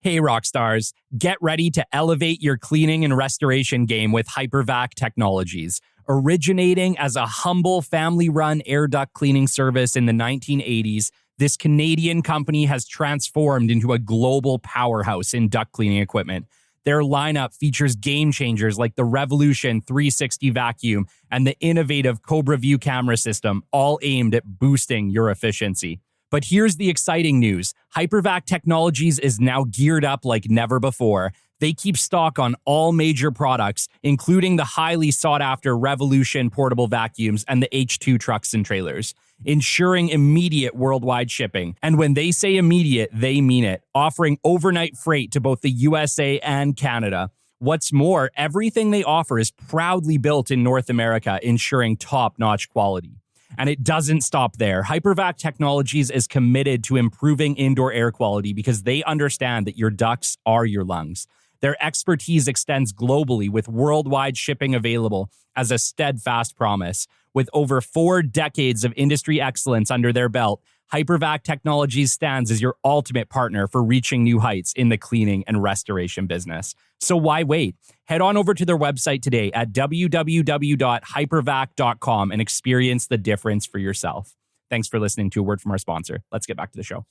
Hey, rock stars, get ready to elevate your cleaning and restoration game with HyperVac Technologies. Originating as a humble family-run air duct cleaning service in the 1980s, this Canadian company has transformed into a global powerhouse in duct cleaning equipment. Their lineup features game changers like the Revolution 360 vacuum and the innovative Cobra View camera system, all aimed at boosting your efficiency. But here's the exciting news. HyperVac Technologies is now geared up like never before. They keep stock on all major products, including the highly sought-after Revolution portable vacuums and the H2 trucks and trailers, ensuring immediate worldwide shipping. And when they say immediate, they mean it, offering overnight freight to both the USA and Canada. What's more, everything they offer is proudly built in North America, ensuring top-notch quality. And it doesn't stop there. HyperVac Technologies is committed to improving indoor air quality because they understand that your ducts are your lungs. Their expertise extends globally with worldwide shipping available as a steadfast promise. With over 4 decades of industry excellence under their belt, HyperVac Technologies stands as your ultimate partner for reaching new heights in the cleaning and restoration business. So why wait? Head on over to their website today at www.hypervac.com and experience the difference for yourself. Thanks for listening to a word from our sponsor. Let's get back to the show.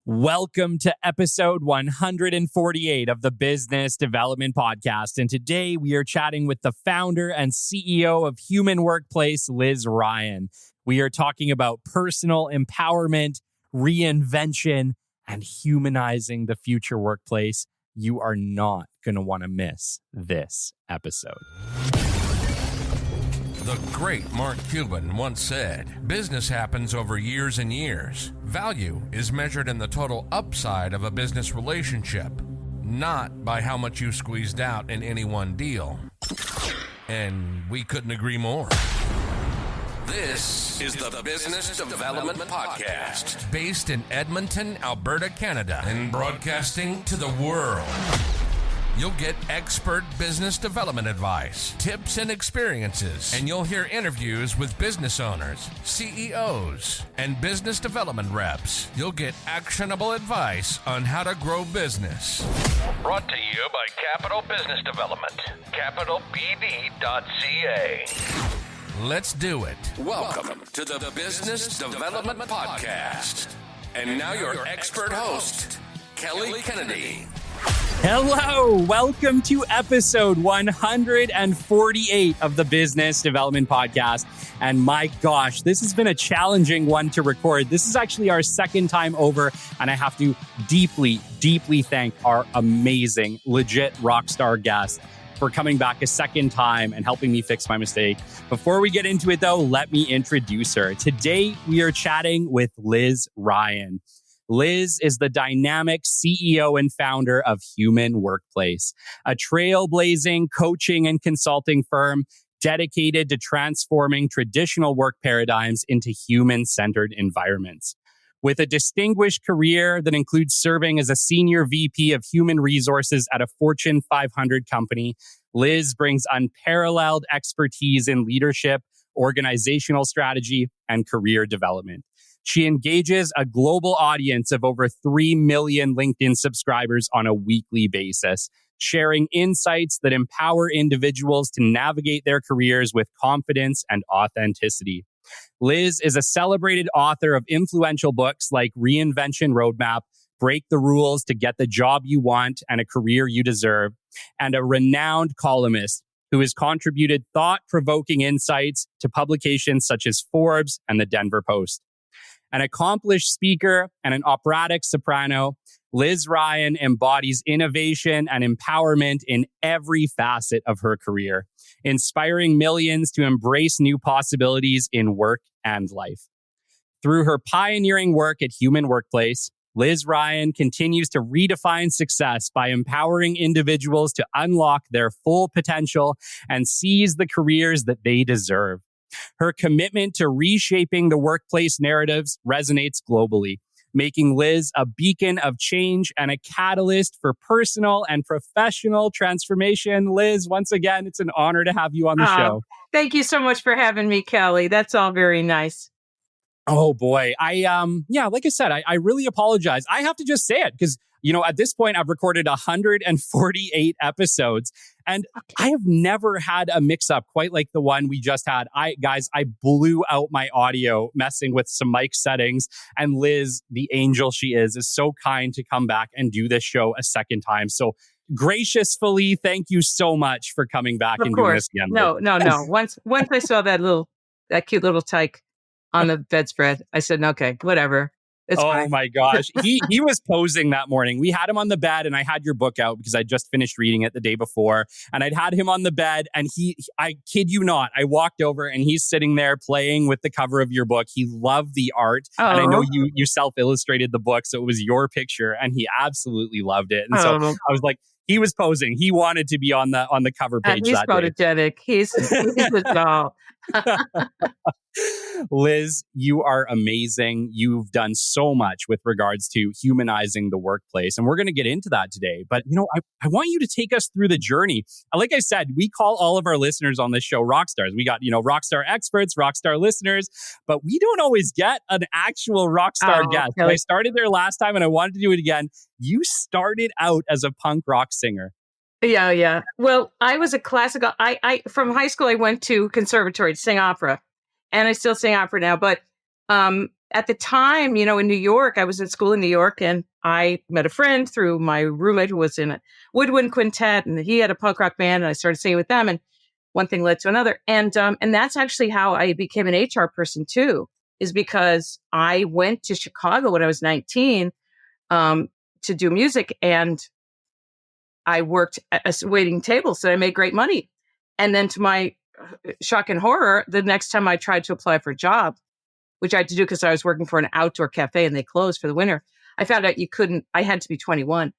Welcome to episode 148 of the Business Development Podcast. And today we are chatting with the founder and CEO of Human Workplace, Liz Ryan. We are talking about personal empowerment, reinvention, and humanizing the future workplace. You are not going to want to miss this episode. The great Mark Cuban once said, "Business happens over years and years. Value is measured in the total upside of a business relationship, not by how much you squeezed out in any one deal." And we couldn't agree more. This is the Business Development Podcast, based in Edmonton, Alberta, Canada, and broadcasting to the world. You'll get expert business development advice, tips and experiences, and you'll hear interviews with business owners, CEOs, and business development reps. You'll get actionable advice on how to grow business. Brought to you by Capital Business Development, capitalbd.ca. Let's do it. Welcome to the Business Development Podcast. And now your expert host, Kelly Kennedy. Hello, welcome to episode 148 of the Business Development Podcast. And my gosh, this has been a challenging one to record. This is actually our second time over, and I have to deeply, deeply thank our amazing, legit rock star guest for coming back a second time and helping me fix my mistake. Before we get into it though, let me introduce her. Today, we are chatting with Liz Ryan. Liz is the dynamic CEO and founder of Human Workplace, a trailblazing coaching and consulting firm dedicated to transforming traditional work paradigms into human-centered environments. With a distinguished career that includes serving as a senior VP of human resources at a Fortune 500 company, Liz brings unparalleled expertise in leadership, organizational strategy, and career development. She engages a global audience of over 3 million LinkedIn subscribers on a weekly basis, sharing insights that empower individuals to navigate their careers with confidence and authenticity. Liz is a celebrated author of influential books like Reinvention Roadmap, Break the Rules to Get the Job You Want and a Career You Deserve, and a renowned columnist who has contributed thought-provoking insights to publications such as Forbes and the Denver Post. An accomplished speaker and an operatic soprano, Liz Ryan embodies innovation and empowerment in every facet of her career, inspiring millions to embrace new possibilities in work and life. Through her pioneering work at Human Workplace, Liz Ryan continues to redefine success by empowering individuals to unlock their full potential and seize the careers that they deserve. Her commitment to reshaping the workplace narratives resonates globally, making Liz a beacon of change and a catalyst for personal and professional transformation. Liz, once again, it's an honor to have you on the show. Thank you so much for having me, Kelly. That's all very nice. Oh boy. Like I said, I really apologize. I have to just say it because At this point, I've recorded 148 episodes, and I have never had a mix-up quite like the one we just had. I blew out my audio messing with some mic settings, and Liz, the angel she is so kind to come back and do this show a second time. So graciously, thank you so much for coming back Of and doing course. this again. No. Once I saw that cute little tyke on the bedspread, I said, okay, whatever. It's fine. My gosh. He was posing that morning. We had him on the bed, and I had your book out because I just finished reading it the day before. And I'd had him on the bed, and I kid you not, I walked over and he's sitting there playing with the cover of your book. He loved the art. Oh. And I know you self-illustrated the book, so it was your picture, and he absolutely loved it. And so I was like, he was posing. He wanted to be on the cover page he's that day. photogenic. He's a doll. Liz, you are amazing. You've done so much with regards to humanizing the workplace. And we're going to get into that today. But, I want you to take us through the journey. Like I said, we call all of our listeners on this show rock stars. We got, rock star experts, rock star listeners, but we don't always get an actual rock star guest. Kelly. I started there last time and I wanted to do it again. You started out as a punk rock singer. Yeah. Well, I was a classical. I from high school, I went to conservatory to sing opera. And I still sing opera now. But at the time, in New York, I was in school in New York, and I met a friend through my roommate who was in a woodwind quintet, and he had a punk rock band, and I started singing with them, and one thing led to another. And that's actually how I became an HR person too, is because I went to Chicago when I was 19 to do music, and I worked at waiting tables, so I made great money. And then to my shock and horror, the next time I tried to apply for a job, which I had to do because I was working for an outdoor cafe and they closed for the winter, I found out I had to be 21.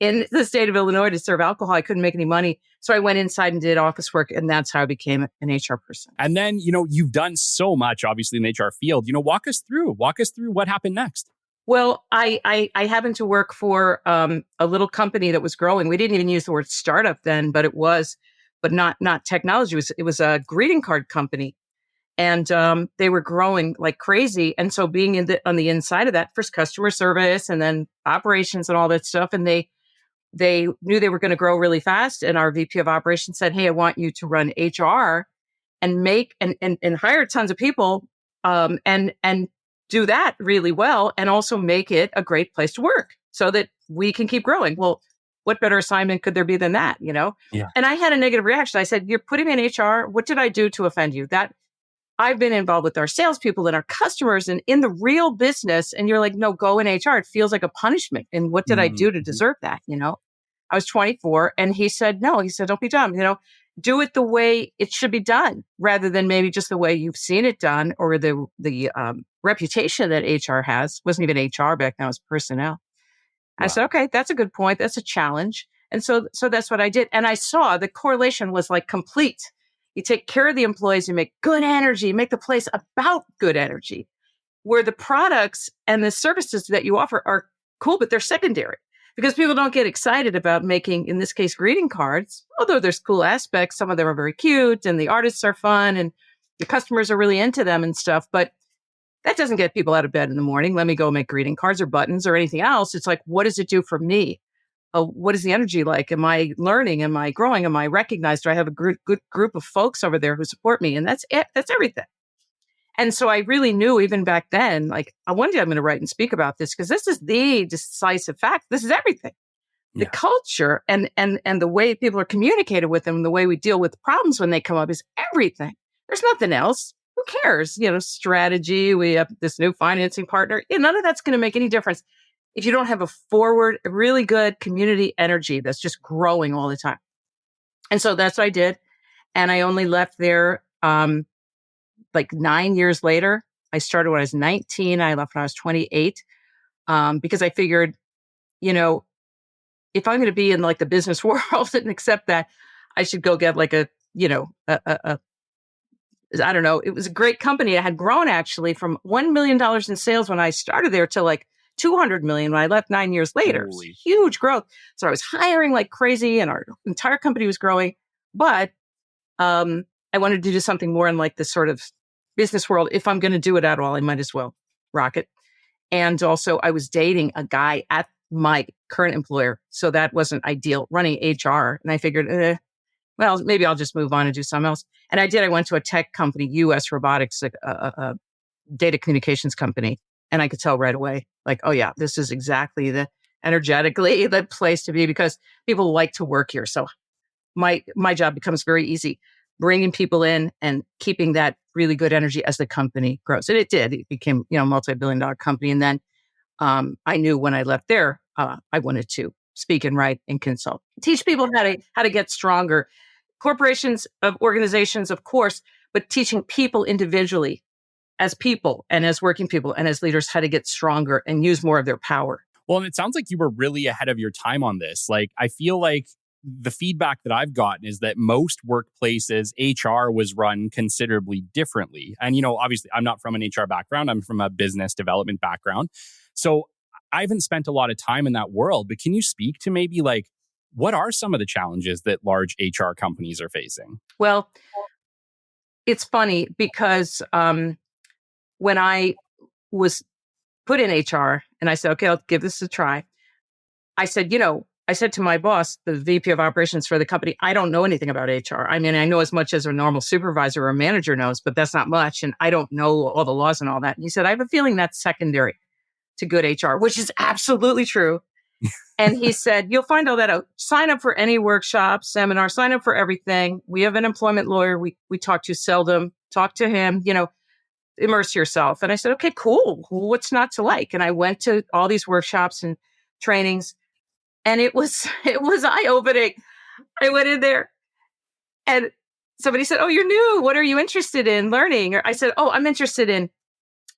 In the state of Illinois to serve alcohol, I couldn't make any money. So I went inside and did office work, and that's how I became an HR person. And then, you've done so much, obviously, in the HR field. Walk us through what happened next. Well, I happened to work for a little company that was growing. We didn't even use the word startup then, but it was. But not technology. It was a greeting card company, and they were growing like crazy. And so being on the inside of that, first customer service and then operations and all that stuff, and they knew they were going to grow really fast. And our VP of operations said, "Hey, I want you to run HR and make and hire tons of people, and do that really well, and also make it a great place to work so that we can keep growing." Well, what better assignment could there be than that, Yeah. And I had a negative reaction. I said, "You're putting me in HR. What did I do to offend you?" That I've been involved with our salespeople and our customers and in the real business. And you're like, "No, go in HR. It feels like a punishment. And what did I do to deserve that?" I was 24, and he said, "No." He said, "Don't be dumb. Do it the way it should be done, rather than maybe just the way you've seen it done, or the reputation that HR has." Wasn't even HR back then; it was personnel. Wow. I said, "Okay, that's a good point. That's a challenge." And so that's what I did. And I saw the correlation was like complete. You take care of the employees, you make good energy, you make the place about good energy, where the products and the services that you offer are cool, but they're secondary because people don't get excited about making, in this case, greeting cards. Although there's cool aspects, some of them are very cute and the artists are fun and the customers are really into them and stuff. But that doesn't get people out of bed in the morning. Let me go make greeting cards or buttons or anything else. It's like, what does it do for me? What is the energy like? Am I learning? Am I growing? Am I recognized? Do I have a good group of folks over there who support me? And that's it. That's everything. And so I really knew even back then, like, one day I'm going to write and speak about this because this is the decisive fact. This is everything. Yeah. The culture and the way people are communicated with them, the way we deal with problems when they come up is everything. There's nothing else. Who cares? Strategy. We have this new financing partner. None of that's going to make any difference if you don't have a really good community energy that's just growing all the time. And so that's what I did. And I only left there like 9 years later. I started when I was 19. I left when I was 28 because I figured, if I'm going to be in like the business world and accept that, I should go get like I don't know. It was a great company. I had grown actually from $1 million in sales when I started there to like 200 million when I left 9 years later. Huge growth. So I was hiring like crazy and our entire company was growing. But I wanted to do something more in like this sort of business world. If I'm going to do it at all, I might as well rock it. And also I was dating a guy at my current employer. So that wasn't ideal, running HR. And I figured, well, maybe I'll just move on and do something else. And I did. I went to a tech company, US Robotics, a data communications company. And I could tell right away, like, oh yeah, this is exactly energetically the place to be, because people like to work here. So my job becomes very easy, bringing people in and keeping that really good energy as the company grows. And it did. It became, multi-billion-dollar company. And then I knew when I left there, I wanted to speak and write and consult, teach people how to get stronger. Corporations, organizations, of course, but teaching people individually as people and as working people and as leaders how to get stronger and use more of their power. Well, and it sounds like you were really ahead of your time on this. Like, I feel like the feedback that I've gotten is that most workplaces, HR was run considerably differently. And, obviously, I'm not from an HR background. I'm from a business development background. So I haven't spent a lot of time in that world. But can you speak to maybe like, what are some of the challenges that large HR companies are facing? Well, it's funny because when I was put in HR and I said, okay, I'll give this a try. I said, I said to my boss, the VP of operations for the company, I don't know anything about HR. I mean, I know as much as a normal supervisor or manager knows, but that's not much. And I don't know all the laws and all that. And he said, I have a feeling that's secondary to good HR, which is absolutely true. And he said, you'll find all that out. Sign up for any workshop, seminar, sign up for everything. We have an employment lawyer we talk to seldom. Talk to him, immerse yourself. And I said, okay, cool. What's not to like? And I went to all these workshops and trainings, and it was eye-opening. I went in there and somebody said, oh, you're new. What are you interested in learning? Or I said, oh, I'm interested in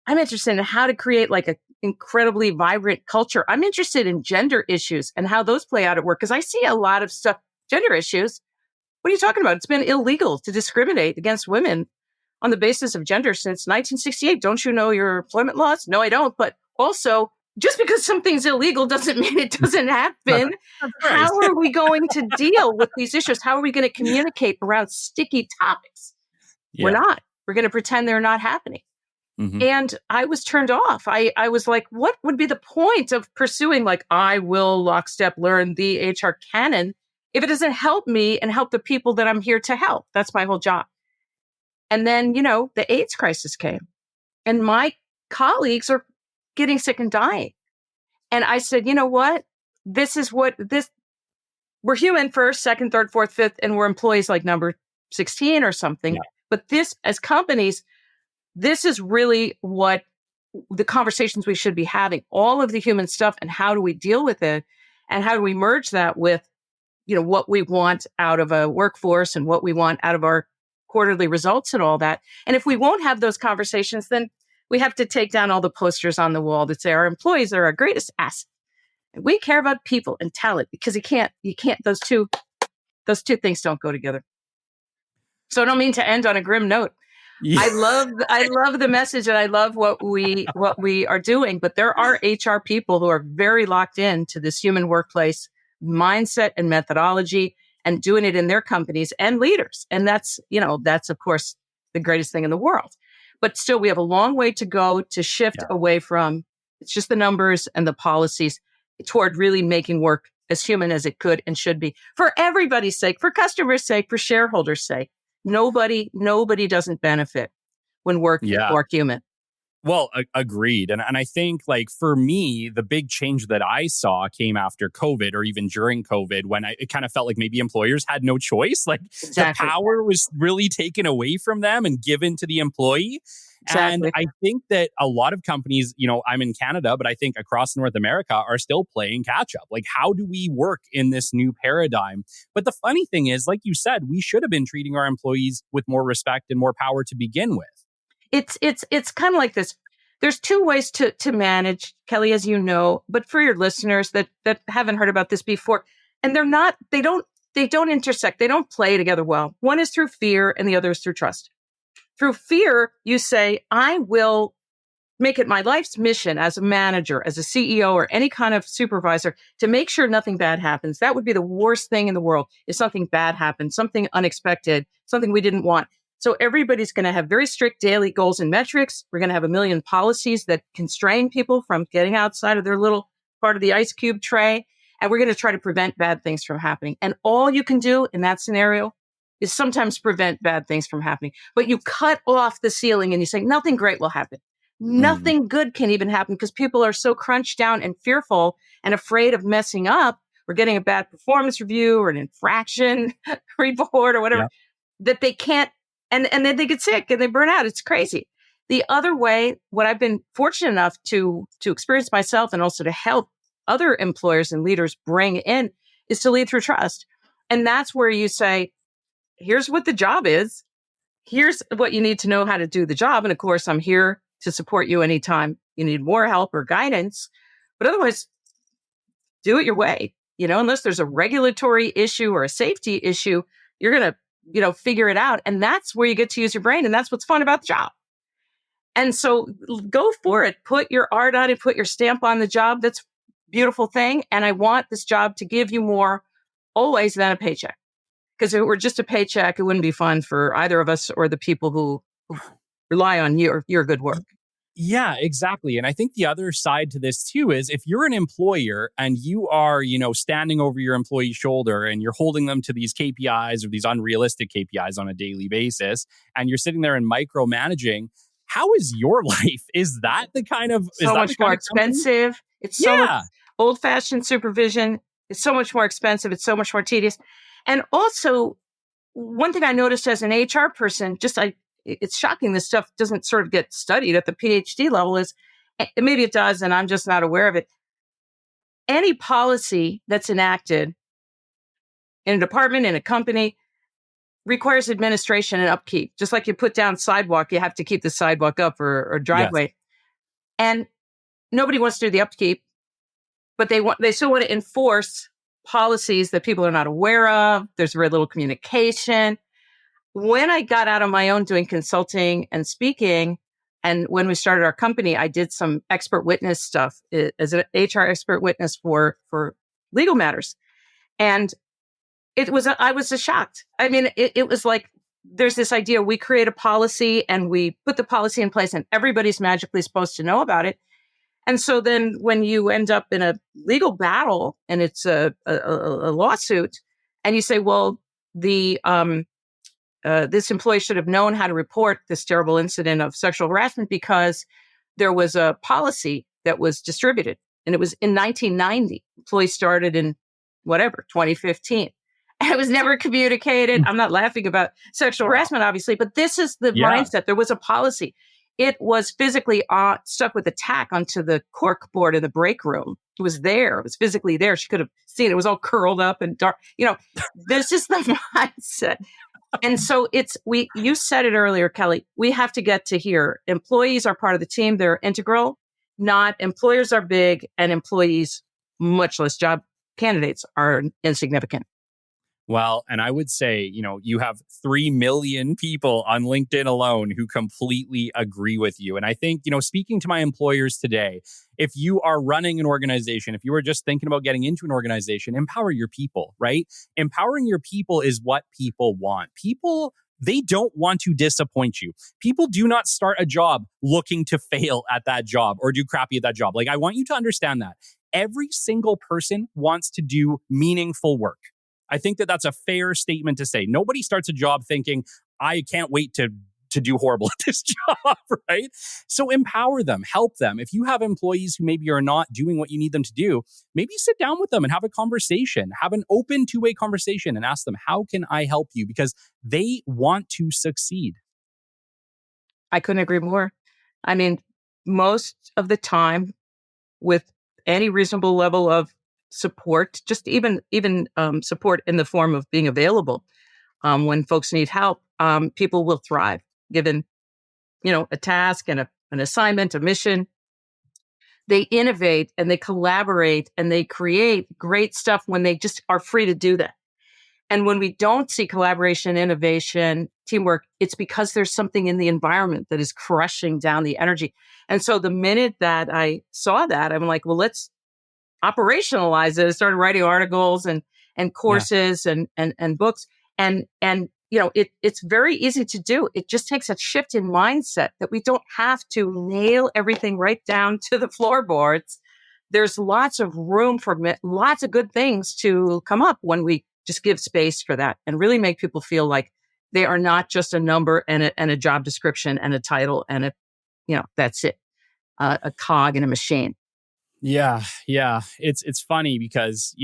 how to create like an incredibly vibrant culture. I'm interested in gender issues and how those play out at work. Because I see a lot of stuff, gender issues. What are you talking about? It's been illegal to discriminate against women on the basis of gender since 1968. Don't you know your employment laws? No, I don't. But also, just because something's illegal doesn't mean it doesn't happen. How are we going to deal with these issues? How are we going to communicate around sticky topics? Yeah. We're not. We're going to pretend they're not happening. Mm-hmm. And I was turned off. I was like, what would be the point of pursuing, like, I will lockstep learn the HR canon if it doesn't help me and help the people that I'm here to help? That's my whole job. And then, the AIDS crisis came and my colleagues are getting sick and dying. And I said, you know what? We're human first, second, third, fourth, fifth, and we're employees like number 16 or something. Yeah. But this, as companies, this is really what the conversations we should be having, all of the human stuff, and how do we deal with it? And how do we merge that with, what we want out of a workforce and what we want out of our quarterly results and all that. And if we won't have those conversations, then we have to take down all the posters on the wall that say our employees are our greatest asset. And we care about people and talent, because you can't, those two things don't go together. So I don't mean to end on a grim note. Yeah. I love the message, and I love what we are doing, but there are HR people who are very locked into this human workplace mindset and methodology, and doing it in their companies and leaders. And that's of course the greatest thing in the world. But still, we have a long way to go to shift away from, it's just the numbers and the policies, toward really making work as human as it could and should be, for everybody's sake, for customers' sake, for shareholders' sake. Nobody doesn't benefit when work is more human. Well, agreed. And I think, like, for me, the big change that I saw came after COVID, or even during COVID, when it kind of felt like maybe employers had no choice. Like, exactly. The power was really taken away from them and given to the employee. Exactly. And I think that a lot of companies, I'm in Canada, but I think across North America are still playing catch up. Like, how do we work in this new paradigm? But the funny thing is, like you said, we should have been treating our employees with more respect and more power to begin with. It's kind of like this. There's two ways to manage, Kelly, as you know, but for your listeners that haven't heard about this before, and they don't intersect. They don't play together well. One is through fear and the other is through trust. Through fear, you say, I will make it my life's mission as a manager, as a CEO, or any kind of supervisor to make sure nothing bad happens. That would be the worst thing in the world if something bad happens, something unexpected, something we didn't want. So everybody's going to have very strict daily goals and metrics. We're going to have a million policies that constrain people from getting outside of their little part of the ice cube tray, and we're going to try to prevent bad things from happening. And all you can do in that scenario is sometimes prevent bad things from happening. But you cut off the ceiling and you say, nothing great will happen. Nothing good can even happen because people are so crunched down and fearful and afraid of messing up or getting a bad performance review or an infraction report or whatever, Yeah. that they can't, and then they get sick and they burn out. It's crazy. The other way, what I've been fortunate enough to experience myself and also to help other employers and leaders bring in is to lead through trust. And that's where you say, here's what the job is. Here's what you need to know how to do the job. And of course, I'm here to support you anytime you need more help or guidance. But otherwise, do it your way. Unless there's a regulatory issue or a safety issue, you're going to, figure it out. And that's where you get to use your brain. And that's what's fun about the job. And so go for it. Put your art on it, put your stamp on the job. That's a beautiful thing. And I want this job to give you more always than a paycheck. Because if it were just a paycheck, it wouldn't be fun for either of us or the people who rely on your good work. Yeah, exactly. And I think the other side to this too is if you're an employer and you are, standing over your employee's shoulder and you're holding them to these KPIs or these unrealistic KPIs on a daily basis, and you're sitting there and micromanaging, how is your life? Is that the kind of so much more expensive? It's so much old-fashioned supervision. It's so much more expensive. It's so much more tedious. And also, one thing I noticed as an HR person, it's shocking this stuff doesn't sort of get studied at the PhD level, is maybe it does and I'm just not aware of it. Any policy that's enacted in a department, in a company, requires administration and upkeep. Just like you put down sidewalk, you have to keep the sidewalk up or driveway. Yes. And nobody wants to do the upkeep, but they still want to enforce policies that people are not aware of. There's very little communication. When I got out on my own doing consulting and speaking, and when we started our company, I did some expert witness stuff as an HR expert witness for legal matters. And I was shocked. I mean, it was like, there's this idea, we create a policy and we put the policy in place and everybody's magically supposed to know about it. And so then when you end up in a legal battle and it's a lawsuit and you say, well, this employee should have known how to report this terrible incident of sexual harassment because there was a policy that was distributed. And it was in 1990. Employees started in 2015. And it was never communicated. I'm not laughing about sexual harassment, obviously, but this is the mindset. There was a policy. It was physically stuck with a tack onto the cork board in the break room. It was there. It was physically there. She could have seen it. It was all curled up and dark. This is the mindset. And so you said it earlier, Kelly, we have to get to here. Employees are part of the team. They're integral, not employers are big and employees, much less job candidates, are insignificant. Well, and I would say, you have 3 million people on LinkedIn alone who completely agree with you. And I think, speaking to my employers today, if you are running an organization, if you are just thinking about getting into an organization, empower your people, right? Empowering your people is what people want. People, they don't want to disappoint you. People do not start a job looking to fail at that job or do crappy at that job. Like, I want you to understand that. Every single person wants to do meaningful work. I think that that's a fair statement to say. Nobody starts a job thinking, I can't wait to do horrible at this job, right? So empower them, help them. If you have employees who maybe are not doing what you need them to do, maybe sit down with them and have a conversation, have an open two-way conversation and ask them, how can I help you? Because they want to succeed. I couldn't agree more. I mean, most of the time with any reasonable level of support, just even support in the form of being available when folks need help, people will thrive given, a task and an assignment, a mission. They innovate and they collaborate and they create great stuff when they just are free to do that. And when we don't see collaboration, innovation, teamwork, it's because there's something in the environment that is crushing down the energy. And so the minute that I saw that, I'm like, well, let's operationalize it. I started writing articles and courses and books. And it's very easy to do. It just takes a shift in mindset that we don't have to nail everything right down to the floorboards there's lots of room for lots of good things to come up when we just give space for that and really make people feel like they are not just a number and a job description and a title and that's it, a cog in a machine. Yeah, yeah. It's funny because,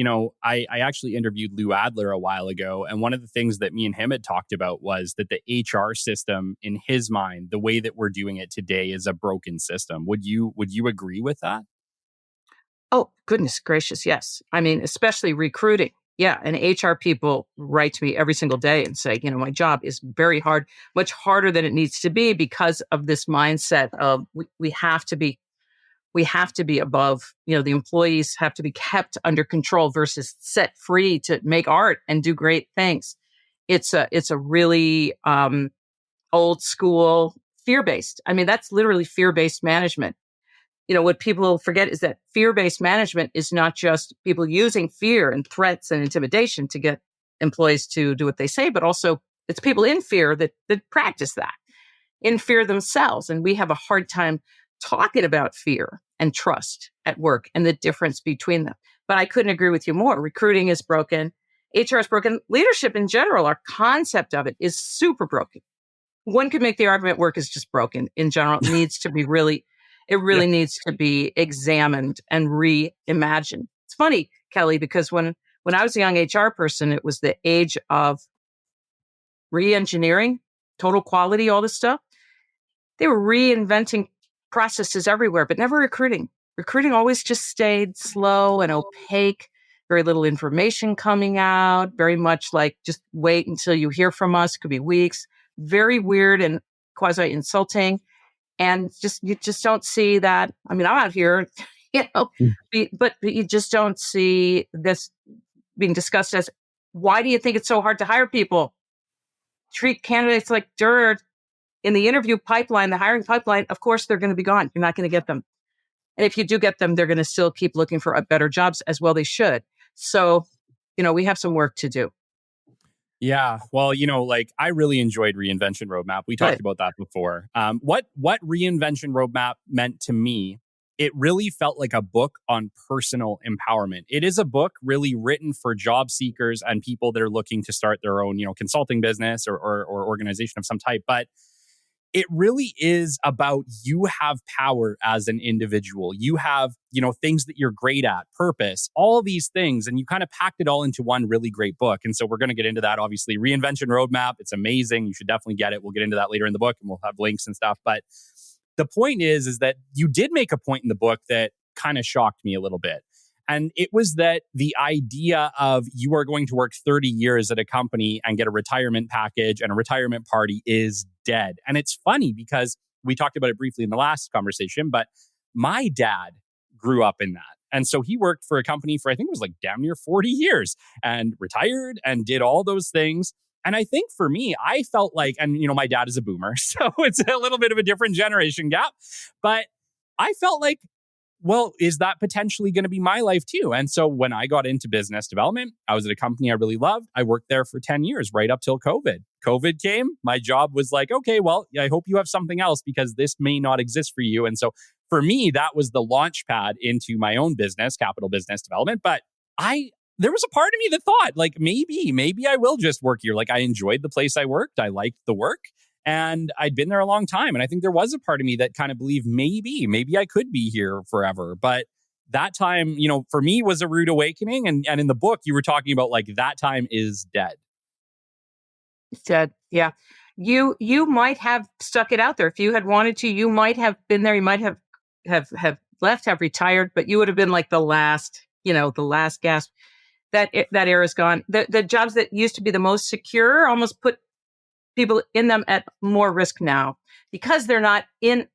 I actually interviewed Lou Adler a while ago, and one of the things that me and him had talked about was that the HR system, in his mind, the way that we're doing it today, is a broken system. Would you agree with that? Oh, goodness gracious, yes. I mean, especially recruiting. Yeah, and HR people write to me every single day and say, my job is very hard, much harder than it needs to be because of this mindset of we have to be above, the employees have to be kept under control versus set free to make art and do great things. It's a really old school fear-based. I mean, that's literally fear-based management. What people forget is that fear-based management is not just people using fear and threats and intimidation to get employees to do what they say, but also it's people in fear that practice that, in fear themselves. And we have a hard time talking about fear and trust at work and the difference between them. But I couldn't agree with you more. Recruiting is broken. HR is broken. Leadership in general, our concept of it is super broken. One could make the argument work is just broken in general. It needs to be really needs to be examined and reimagined. It's funny, Kelly, because when I was a young HR person, it was the age of re-engineering, total quality, all this stuff. They were reinventing processes everywhere, but never recruiting. Recruiting always just stayed slow and opaque, very little information coming out, very much like just wait until you hear from us. Could be weeks. Very weird and quasi-insulting. And you just don't see that. I mean, I'm out here, but you just don't see this being discussed as, why do you think it's so hard to hire people? Treat candidates like dirt. In the interview pipeline, the hiring pipeline, of course, they're going to be gone. You're not going to get them. And if you do get them, they're going to still keep looking for better jobs, as well they should. So, we have some work to do. Yeah. Well, I really enjoyed Reinvention Roadmap. We talked about that before. What Reinvention Roadmap meant to me, it really felt like a book on personal empowerment. It is a book really written for job seekers and people that are looking to start their own, consulting business or organization of some type. But it really is about, you have power as an individual. You have, things that you're great at, purpose, all these things. And you kind of packed it all into one really great book. And so we're going to get into that, obviously. Reinvention Roadmap, it's amazing. You should definitely get it. We'll get into that later in the book and we'll have links and stuff. But the point is that you did make a point in the book that kind of shocked me a little bit. And it was that the idea of you are going to work 30 years at a company and get a retirement package and a retirement party is dead. And it's funny because we talked about it briefly in the last conversation, but my dad grew up in that. And so he worked for a company for, I think it was like damn near 40 years and retired and did all those things. And I think for me, I felt like, and my dad is a boomer, so it's a little bit of a different generation gap, but I felt like, well, is that potentially going to be my life too? And so when I got into business development, I was at a company I really loved. I worked there for 10 years, right up till COVID. COVID came. My job was like, okay, well, I hope you have something else because this may not exist for you. And so for me, that was the launch pad into my own business, Capital Business Development. But there was a part of me that thought like, maybe I will just work here. Like I enjoyed the place I worked. I liked the work. And I'd been there a long time. And I think there was a part of me that kind of believed maybe I could be here forever. But that time, for me was a rude awakening. And in the book, you were talking about like that time is dead. It's dead. Yeah. You might have stuck it out there. If you had wanted to, you might have been there. You might have left, have retired, but you would have been like the last gasp. That era's gone. The jobs that used to be the most secure almost put people in them at more risk now because they're not in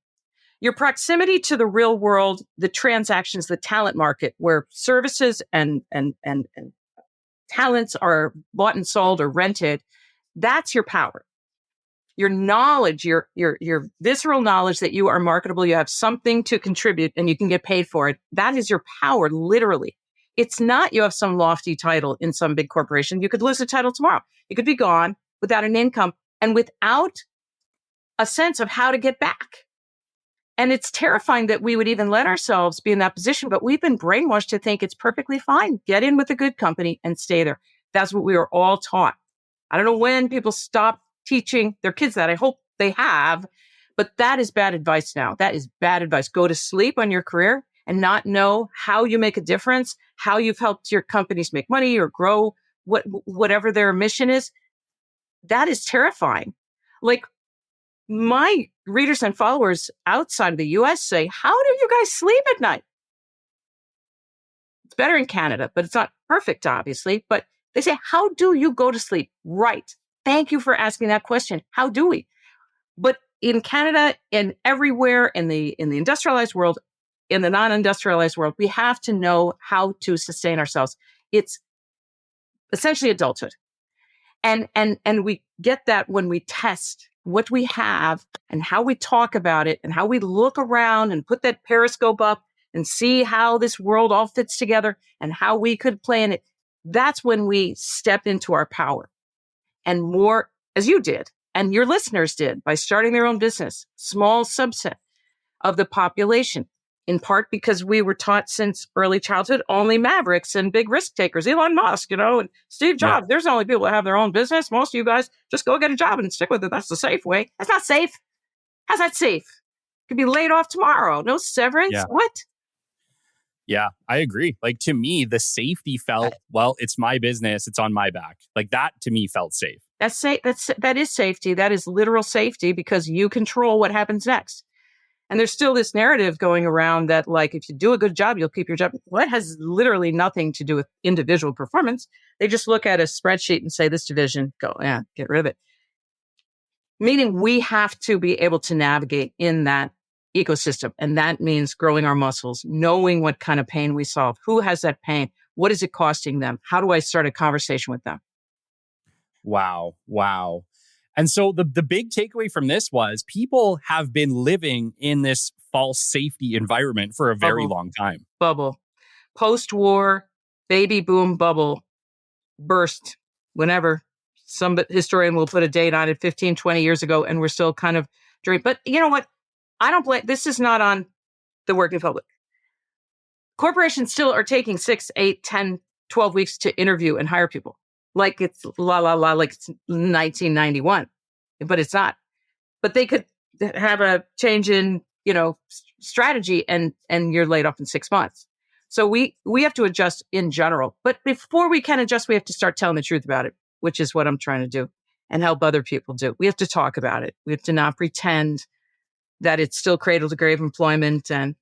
your proximity to the real world, the transactions, the talent market where services and talents are bought and sold or rented. That's your power. Your knowledge, your visceral knowledge that you are marketable, you have something to contribute and you can get paid for it. That is your power, literally. It's not you have some lofty title in some big corporation. You could lose the title tomorrow. You could be gone without an income and without a sense of how to get back. And it's terrifying that we would even let ourselves be in that position, but we've been brainwashed to think it's perfectly fine. Get in with a good company and stay there. That's what we were all taught. I don't know when people stop teaching their kids that. I hope they have, but that is bad advice now. That is bad advice. Go to sleep on your career and not know how you make a difference, how you've helped your companies make money or grow whatever their mission is. That is terrifying. Like, my readers and followers outside of the US say, how do you guys sleep at night? It's better in Canada, but it's not perfect, obviously. But they say, how do you go to sleep? Right. Thank you for asking that question. How do we? But in Canada and everywhere in the industrialized world, in the non-industrialized world, we have to know how to sustain ourselves. It's essentially adulthood. And we get that when we test what we have and how we talk about it and how we look around and put that periscope up and see how this world all fits together and how we could play in it. That's when we step into our power. And more, as you did and your listeners did by starting their own business, small subset of the population, in part because we were taught since early childhood, only mavericks and big risk takers, Elon Musk, and Steve Jobs. Yeah. There's only people that have their own business. Most of you guys just go get a job and stick with it. That's the safe way. That's not safe. How's that safe? Could be laid off tomorrow. No severance. Yeah. What? Yeah, I agree. Like, to me, the safety felt, well, it's my business. It's on my back. Like, that to me felt safe. That's safe. That is safety. That is literal safety because you control what happens next. And there's still this narrative going around that, like, if you do a good job, you'll keep your job. Well, it has literally nothing to do with individual performance. They just look at a spreadsheet and say, this division, go, yeah, get rid of it. Meaning we have to be able to navigate in that ecosystem. And that means growing our muscles, knowing what kind of pain we solve. Who has that pain? What is it costing them? How do I start a conversation with them? Wow. And so the big takeaway from this was people have been living in this false safety environment for a very long time. Bubble. Post-war baby boom bubble burst whenever. Some historian will put a date on it 15, 20 years ago, and we're still kind of dreaming. But you know what? I don't blame. This is not on the working public. Corporations still are taking 6, 8, 10, 12 weeks to interview and hire people. Like it's like it's 1991, but it's not. But they could have a change in, strategy and you're laid off in 6 months. So we have to adjust in general. But before we can adjust, we have to start telling the truth about it, which is what I'm trying to do and help other people do. We have to talk about it. We have to not pretend that it's still cradle to grave employment. And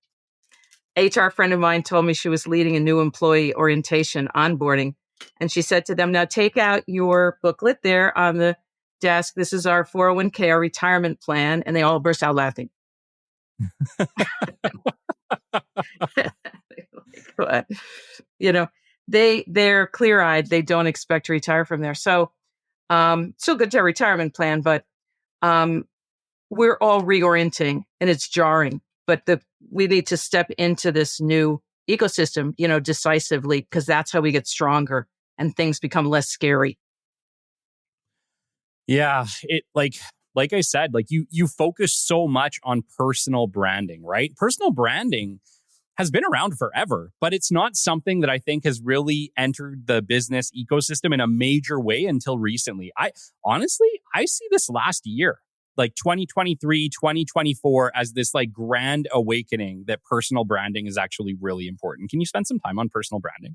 HR friend of mine told me she was leading a new employee orientation onboarding. And she said to them, now take out your booklet there on the desk. This is our 401k, our retirement plan. And they all burst out laughing. They're clear-eyed. They don't expect to retire from there. So still good to have a retirement plan, but we're all reorienting and it's jarring. But we need to step into this new ecosystem, decisively, because that's how we get stronger and things become less scary. Yeah, it like I said, like you focus so much on personal branding, right? Personal branding has been around forever, but it's not something that I think has really entered the business ecosystem in a major way until recently. I see this last year, like 2023, 2024, as this like grand awakening that personal branding is actually really important. Can you spend some time on personal branding?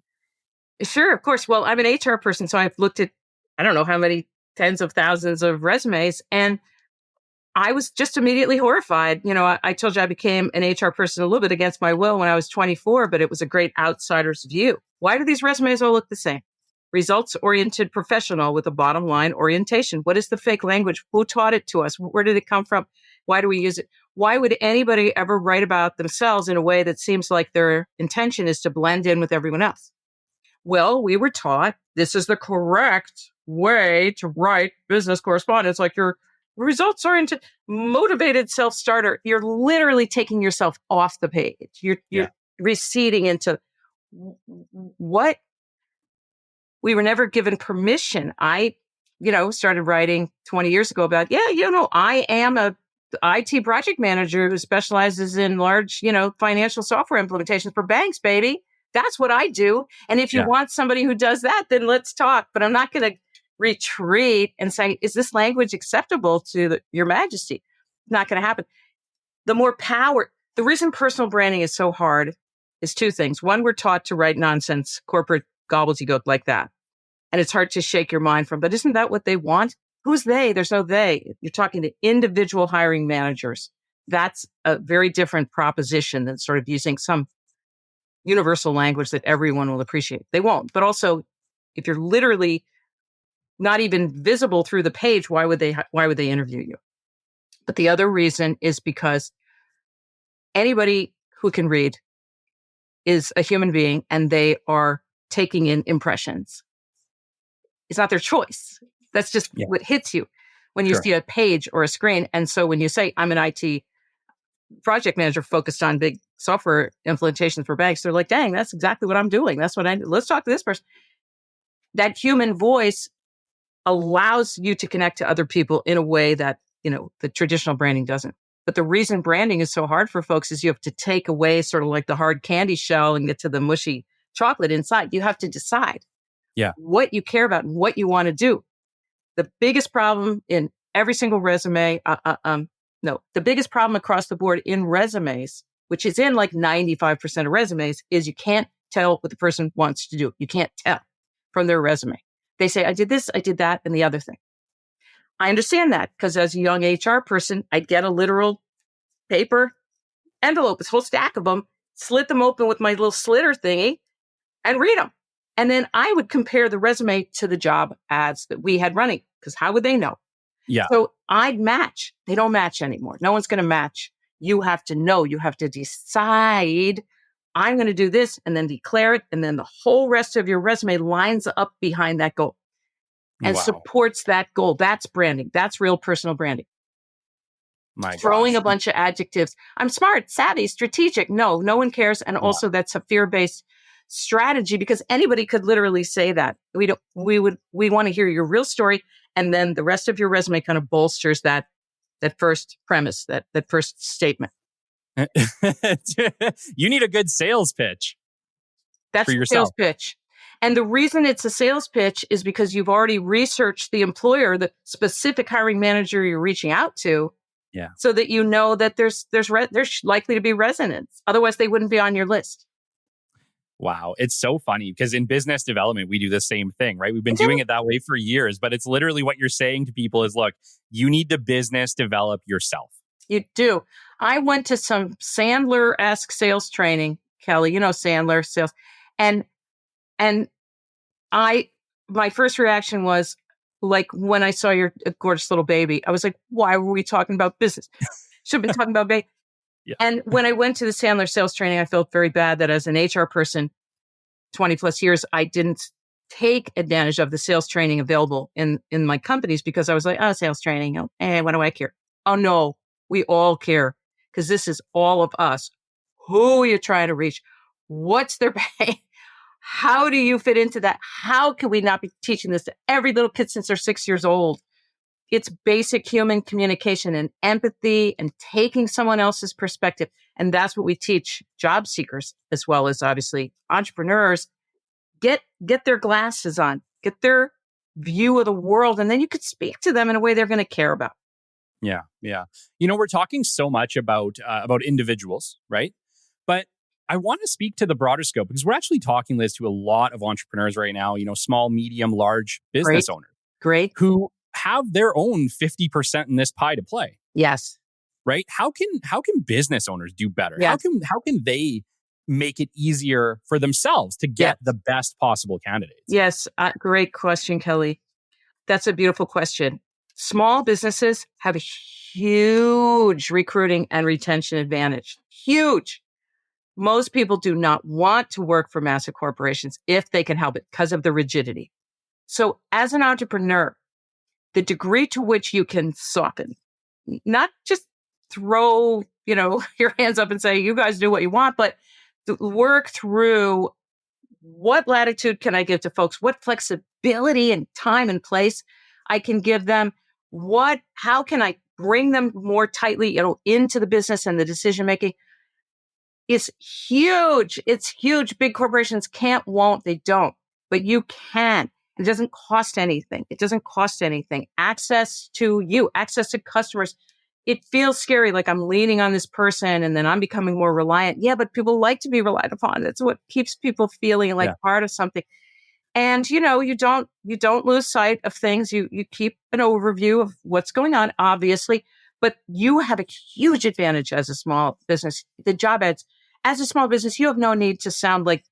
Sure, of course. Well, I'm an HR person, so I've looked at, I don't know how many tens of thousands of resumes, and I was just immediately horrified. I told you I became an HR person a little bit against my will when I was 24, but it was a great outsider's view. Why do these resumes all look the same? Results-oriented professional with a bottom line orientation. What is the fake language? Who taught it to us? Where did it come from? Why do we use it? Why would anybody ever write about themselves in a way that seems like their intention is to blend in with everyone else? Well, we were taught this is the correct way to write business correspondence, like your results-oriented, motivated self-starter. You're literally taking yourself off the page. You're receding into what we were never given permission. I, started writing 20 years ago about, I am a the IT project manager who specializes in large, financial software implementations for banks, baby. That's what I do. And if you Yeah. want somebody who does that, then let's talk. But I'm not going to retreat and say, is this language acceptable to Your Majesty? Not going to happen. The more power, the reason personal branding is so hard is two things. One, we're taught to write nonsense, corporate gobbledygook like that. And it's hard to shake your mind from, but isn't that what they want? Who's they? There's no they. You're talking to individual hiring managers. That's a very different proposition than sort of using some universal language that everyone will appreciate. They won't. But also, if you're literally not even visible through the page, why would they interview you? But the other reason is because anybody who can read is a human being and they are taking in impressions. It's not their choice. That's just what hits you when you see a page or a screen. And so when you say, I'm an IT project manager focused on big software implementations for banks, they're like, dang, that's exactly what I'm doing. That's what I do. Let's talk to this person. That human voice allows you to connect to other people in a way that, the traditional branding doesn't. But the reason branding is so hard for folks is you have to take away sort of like the hard candy shell and get to the mushy chocolate inside. You have to decide what you care about and what you want to do. The biggest problem in every single resume, the biggest problem across the board in resumes, which is in like 95% of resumes, is you can't tell what the person wants to do. You can't tell from their resume. They say, I did this, I did that, and the other thing. I understand that because as a young HR person, I'd get a literal paper envelope, this whole stack of them, slit them open with my little slitter thingy and read them. And then I would compare the resume to the job ads that we had running because how would they know? Yeah. So I'd match. They don't match anymore. No one's going to match. You have to know. You have to decide, I'm going to do this and then declare it. And then the whole rest of your resume lines up behind that goal and supports that goal. That's branding. That's real personal branding. Throwing a bunch of adjectives. I'm smart, savvy, strategic. No one cares. And also that's a fear-based strategy because anybody could literally say that. We want to hear your real story. And then the rest of your resume kind of bolsters that first premise, that first statement. You need a good sales pitch. That's for the yourself. sales pitch. And the reason it's a sales pitch is because you've already researched the employer, the specific hiring manager you're reaching out to. Yeah. So that you know that there's likely to be resonance. Otherwise, they wouldn't be on your list. Wow. It's so funny because in business development, we do the same thing, right? We've been doing it that way for years, but it's literally what you're saying to people is, look, you need to business develop yourself. You do. I went to some Sandler-esque sales training, Kelly, Sandler sales. And my first reaction was like when I saw your gorgeous little baby, I was like, why were we talking about business? Should have been talking about baby. Yeah. And when I went to the Sandler sales training, I felt very bad that as an HR person, 20 plus years, I didn't take advantage of the sales training available in my companies because I was like, sales training. What do I care? Oh, no, we all care because this is all of us. Who are you trying to reach? What's their pain? How do you fit into that? How can we not be teaching this to every little kid since they're 6 years old? It's basic human communication and empathy and taking someone else's perspective. And that's what we teach job seekers as well as obviously entrepreneurs. Get their glasses on, get their view of the world, and then you could speak to them in a way they're going to care about. Yeah. We're talking so much about individuals, right? But I want to speak to the broader scope because we're actually talking, Liz, to a lot of entrepreneurs right now, small, medium, large business owners. Great. Who have their own 50% in this pie to play. Yes. Right? How can business owners do better? Yes. How can they make it easier for themselves to get the best possible candidates? Yes. Great question, Kelly. That's a beautiful question. Small businesses have a huge recruiting and retention advantage. Huge. Most people do not want to work for massive corporations if they can help it because of the rigidity. So as an entrepreneur, the degree to which you can soften, not just throw, your hands up and say, you guys do what you want, but to work through what latitude can I give to folks? What flexibility and time and place I can give them? How can I bring them more tightly, into the business and the decision making is huge. It's huge. Big corporations can't, won't, they don't, but you can. It doesn't cost anything. It doesn't cost anything. Access to you, access to customers. It feels scary, like I'm leaning on this person and then I'm becoming more reliant. Yeah, but people like to be relied upon. That's what keeps people feeling like part of something. And, you don't lose sight of things. You keep an overview of what's going on, obviously, but you have a huge advantage as a small business. The job ads, as a small business, you have no need to sound like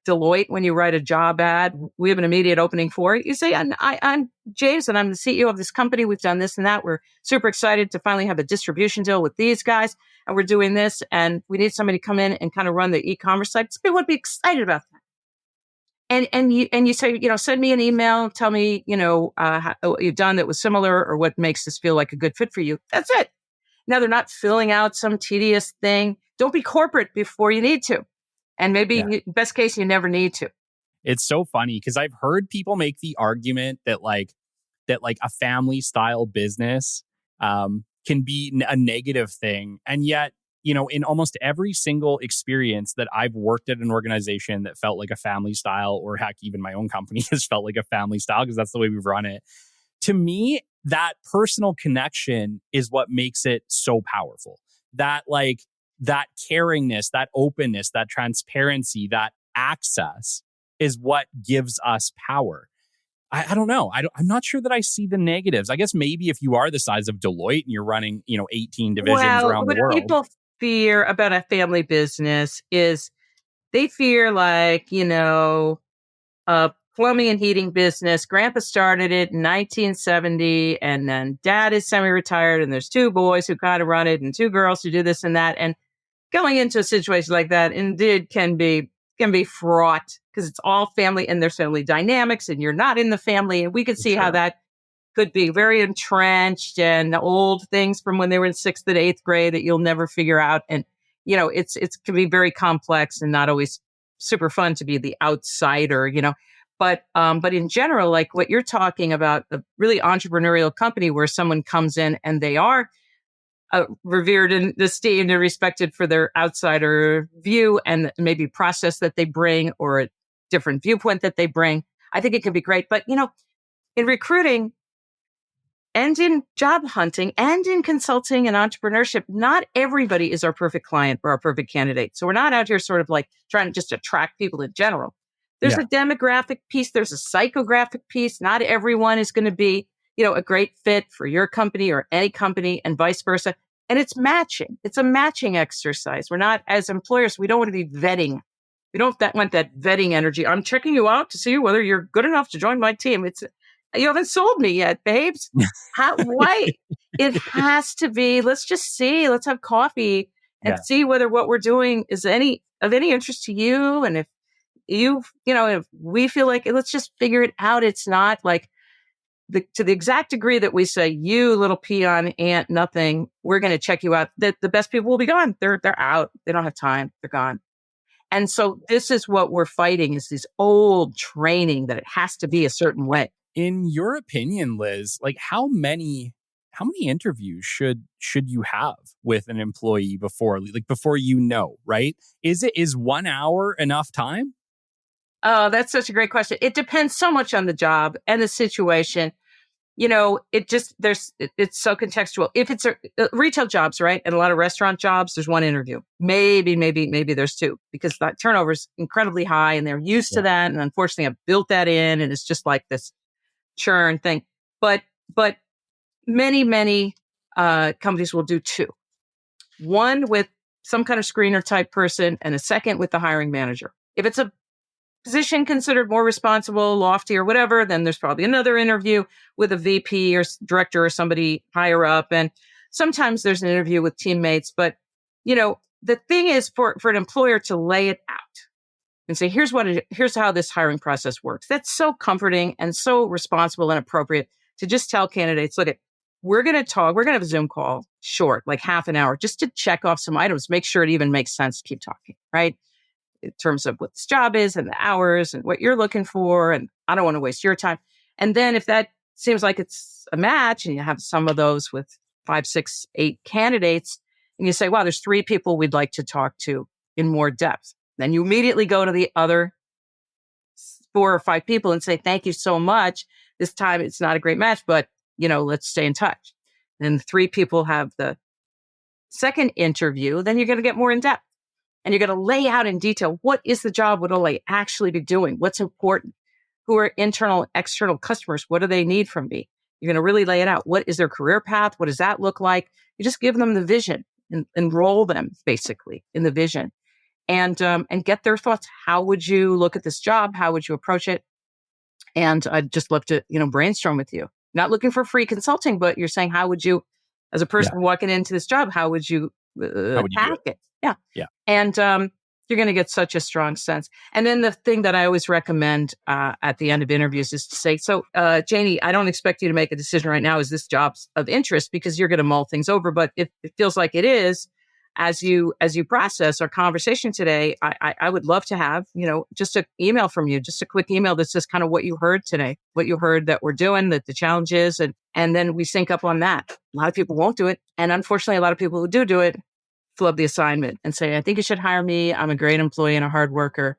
Deloitte when you write a job ad. We have an immediate opening for it. You say, I'm James and I'm the CEO of this company. We've done this and that. We're super excited to finally have a distribution deal with these guys. And we're doing this. And we need somebody to come in and kind of run the e-commerce site. People would be excited about that. And you say, send me an email, tell me, what you've done that was similar or what makes this feel like a good fit for you. That's it. Now they're not filling out some tedious thing. Don't be corporate before you need to. And maybe best case, you never need to. It's so funny because I've heard people make the argument that a family style business can be a negative thing. And yet, in almost every single experience that I've worked at an organization that felt like a family style, or heck, even my own company has felt like a family style because that's the way we've run it. To me, that personal connection is what makes it so powerful. That caringness, that openness, that transparency, that access is what gives us power. I don't know. I'm not sure that I see the negatives. I guess maybe if you are the size of Deloitte and you're running, 18 divisions around the world. What people fear about a family business is they fear a plumbing and heating business. Grandpa started it in 1970 and then dad is semi-retired and there's two boys who kind of run it and two girls who do this and that. And going into a situation like that indeed can be fraught because it's all family and there's family dynamics and you're not in the family. And we can see how that could be very entrenched and old things from when they were in 6th and 8th grade that you'll never figure out. And, it can be very complex and not always super fun to be the outsider, But in general, like what you're talking about, a really entrepreneurial company where someone comes in and they are revered and esteemed and respected for their outsider view and maybe process that they bring or a different viewpoint that they bring, I think it can be great. But, in recruiting and in job hunting and in consulting and entrepreneurship, not everybody is our perfect client or our perfect candidate. So we're not out here sort of like trying to just attract people in general. There's a demographic piece. There's a psychographic piece. Not everyone is going to be, a great fit for your company or any company and vice versa. And it's matching. It's a matching exercise. We're not, as employers, we don't want to be vetting. We don't want that vetting energy. I'm checking you out to see whether you're good enough to join my team. You haven't sold me yet, babes. Why? It has to be, let's just see, let's have coffee and see whether what we're doing is of any interest to you. And if if we feel like let's just figure it out. It's not like to the exact degree that we say, you little peon ant, nothing, we're going to check you out. The best people will be gone. They're out. They don't have time. They're gone. And so this is what we're fighting is this old training that it has to be a certain way. In your opinion, Liz, how many interviews should you have with an employee before right? Is 1 hour enough time? Oh, that's such a great question. It depends so much on the job and the situation. It's so contextual. If it's retail jobs, right? And a lot of restaurant jobs, there's one interview. Maybe there's two because that turnover is incredibly high and they're used to that. And unfortunately, I've built that in and it's just like this churn thing. But many companies will do two. One with some kind of screener type person and a second with the hiring manager. If it's a position considered more responsible, lofty, or whatever, then there's probably another interview with a VP or director or somebody higher up. And sometimes there's an interview with teammates. But, the thing is for an employer to lay it out and say, here's how this hiring process works. That's so comforting and so responsible and appropriate to just tell candidates, look, we're going to have a Zoom call short, like half an hour, just to check off some items, make sure it even makes sense to keep talking, right? In terms of what this job is and the hours and what you're looking for. And I don't want to waste your time. And then if that seems like it's a match and you have some of those with 5, 6, 8 candidates, and you say, wow, there's 3 people we'd like to talk to in more depth. Then you immediately go to the other 4 or 5 people and say, thank you so much. This time it's not a great match, but let's stay in touch. Then 3 people have the second interview, then you're going to get more in depth. And you're going to lay out in detail, what is the job? What will I actually be doing? What's important? Who are internal, external customers? What do they need from me? You're going to really lay it out. What is their career path? What does that look like? You just give them the vision and enroll them basically in the vision and get their thoughts. How would you look at this job? How would you approach it? And I'd just love to, brainstorm with you. Not looking for free consulting, but you're saying, how would you, as a person walking into this job, how would you attack it? Yeah. Yeah. And you're going to get such a strong sense. And then the thing that I always recommend at the end of interviews is to say, so Janie, I don't expect you to make a decision right now. Is this job of interest? Because you're going to mull things over. But if it feels like it is, as you process our conversation today, I would love to have, just an email from you, just a quick email that's just kind of what you heard today, what you heard that we're doing, that the challenge is. And then we sync up on that. A lot of people won't do it. And unfortunately, a lot of people who do it flub the assignment and say, I think you should hire me. I'm a great employee and a hard worker.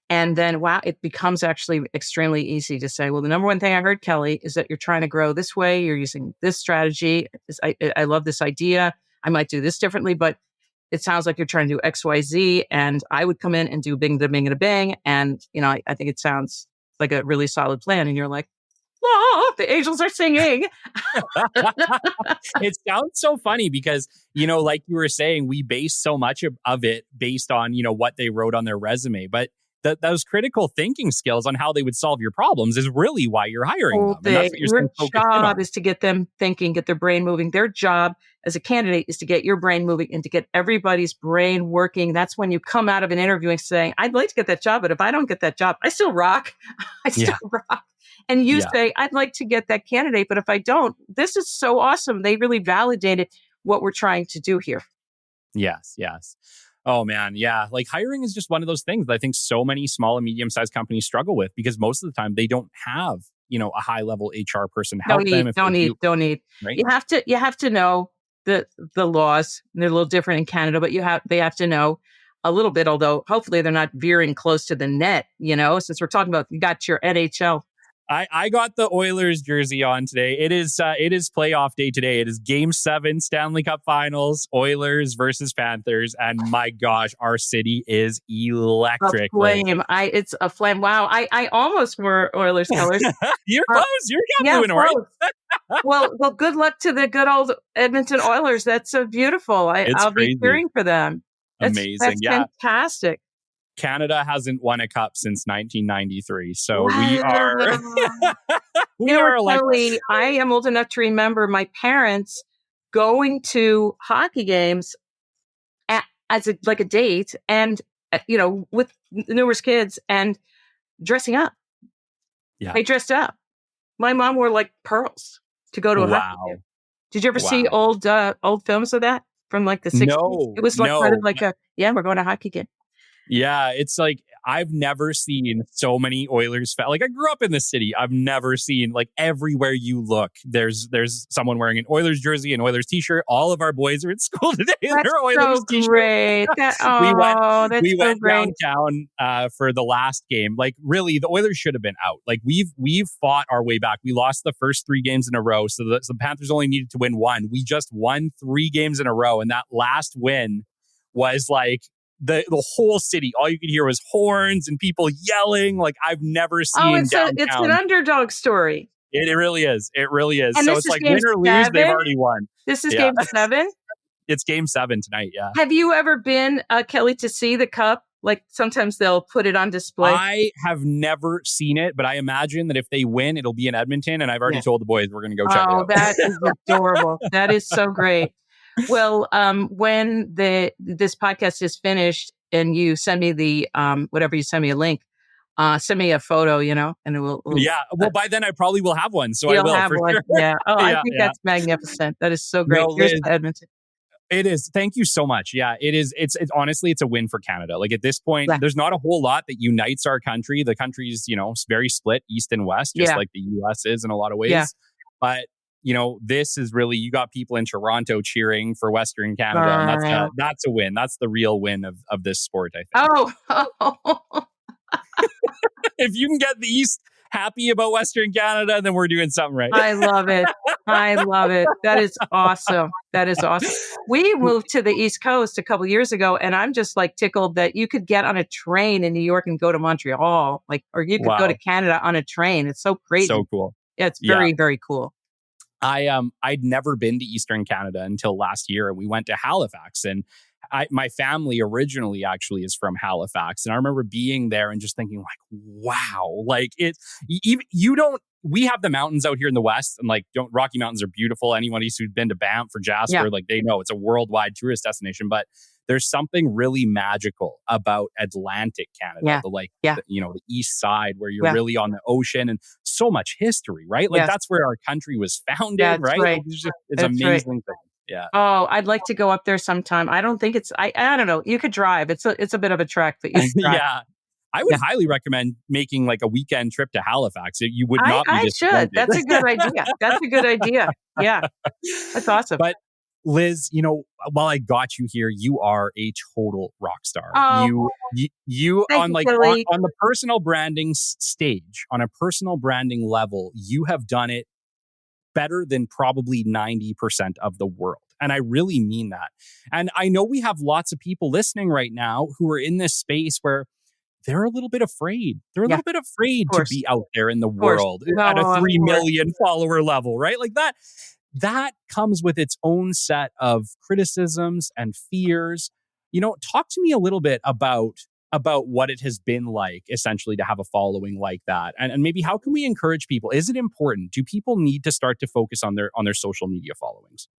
And then, wow, it becomes actually extremely easy to say, well, the number one thing I heard, Kelly, is that you're trying to grow this way. You're using this strategy. I love this idea. I might do this differently, but it sounds like you're trying to do X, Y, Z. And I would come in and do bing, da, bing, da, bang. And, I think it sounds like a really solid plan. And you're like, oh, the angels are singing. It sounds so funny because, like you were saying, we base so much of it based on, what they wrote on their resume. But those critical thinking skills on how they would solve your problems is really why you're hiring them. And that's what your job is to get them thinking, get their brain moving. Their job as a candidate is to get your brain moving and to get everybody's brain working. That's when you come out of an interview and saying, I'd like to get that job, but if I don't get that job, I still rock. I still rock. And you say, I'd like to get that candidate, but if I don't, this is so awesome. They really validated what we're trying to do here. Yes. Oh man, yeah. Like hiring is just one of those things that I think so many small and medium-sized companies struggle with because most of the time they don't have, a high-level HR person help them. Don't need. Right? You have to know the laws. They're a little different in Canada, but they have to know a little bit, although hopefully they're not veering close to the net, since we're talking about, you got your NHL. I got the Oilers jersey on today. It is playoff day today. It is Game 7 Stanley Cup Finals, Oilers versus Panthers, and my gosh, our city is electric. A flame. It's a flame. Wow. I almost wore Oilers colors. You're close. You're blue and white. well, good luck to the good old Edmonton Oilers. That's so beautiful. I'll be cheering for them. Amazing. That's fantastic. Canada hasn't won a cup since 1993, so wow. we are. we are Kelly, I am old enough to remember my parents going to hockey games as a date, and with numerous kids and dressing up. Yeah, they dressed up. My mom wore pearls to go to a hockey game. Did you ever see old films of that from the 60s? No, it was part of we're going to a hockey game. Yeah, it's I've never seen so many Oilers I grew up in the city. I've never seen everywhere you look, there's someone wearing an Oilers jersey, an Oilers t-shirt. All of our boys are at school today. That's Oilers so great. we went downtown for the last game. Really, the Oilers should have been out. We've fought our way back. We lost the first 3 games in a row, so the Panthers only needed to win 1. We just won 3 games in a row, and that last win was the whole city, all you could hear was horns and people yelling. I've never seen downtown. It's an underdog story. It really is. It really is. And so it's win or lose, they've already won. This is Game 7? It's Game 7 tonight, yeah. Have you ever been, Kelly, to see the cup? Sometimes they'll put it on display. I have never seen it, but I imagine that if they win, it'll be in Edmonton. And I've already told the boys we're going to go check it out. Oh, that is adorable. That is so great. Well, when this podcast is finished and you send me the whatever you send me a link, send me a photo, and we'll yeah. Well, by then I probably will have one, so I will have for one. Sure. Yeah. Oh, I think that's magnificent. That is so great. Here's Edmonton. It is. Thank you so much. Yeah, it is. It's honestly, it's a win for Canada. At this point, there's not a whole lot that unites our country. The country's, very split, east and west, just like the U.S. is in a lot of ways. Yeah. But this is really, you got people in Toronto cheering for Western Canada, and Uh, that's a win. That's the real win of this sport, I think. oh, If you can get the East happy about Western Canada, then we're doing something right. I love it. I love it. That is awesome. That is awesome. We moved to the East Coast a couple years ago, and I'm just like tickled that you could get on a train in New York and go to Montreal, or you could go to Wow. Canada on a train. It's so crazy. So cool. Yeah, it's Yeah. very, very cool. I'd never been to Eastern Canada until last year, and we went to Halifax. And my family originally actually is from Halifax, and I remember being there and just thinking, like, wow, like we have the mountains out here in the West, and Rocky Mountains are beautiful. Anyone who's been to Banff or Jasper, Yeah. like, they know it's a worldwide tourist destination. But there's something really magical about Atlantic Canada, Yeah. Yeah. the east side, where you're Yeah. really on the ocean, and so much history, right? Like, Yes. that's where our country was founded, That's right? right. Like, it's That's right. amazing thing. Yeah. Oh, I'd like to go up there sometime. I don't think I don't know. You could drive. It's a bit of a trek, but you could drive. Yeah. I would highly recommend making like a weekend trip to Halifax. You would not be I disappointed. should. That's a good idea. That's a good idea. Yeah. That's awesome. But Liz, while I got you here, you are a total rock star. Oh, You thank on you, like Billy. on the personal branding stage, on a personal branding level, you have done it better than probably 90% of the world. And I really mean that. And I know we have lots of people listening right now who are in this space where they're a little bit afraid. They're a Yeah, little bit afraid of to course. be out there in the Of course. world No, at a of 3 course. million follower level, right? Like that comes with its own set of criticisms and fears. Talk to me a little bit about what it has been like, essentially, to have a following like that, and maybe how can we encourage people? Is it important? Do people need to start to focus on their social media followings?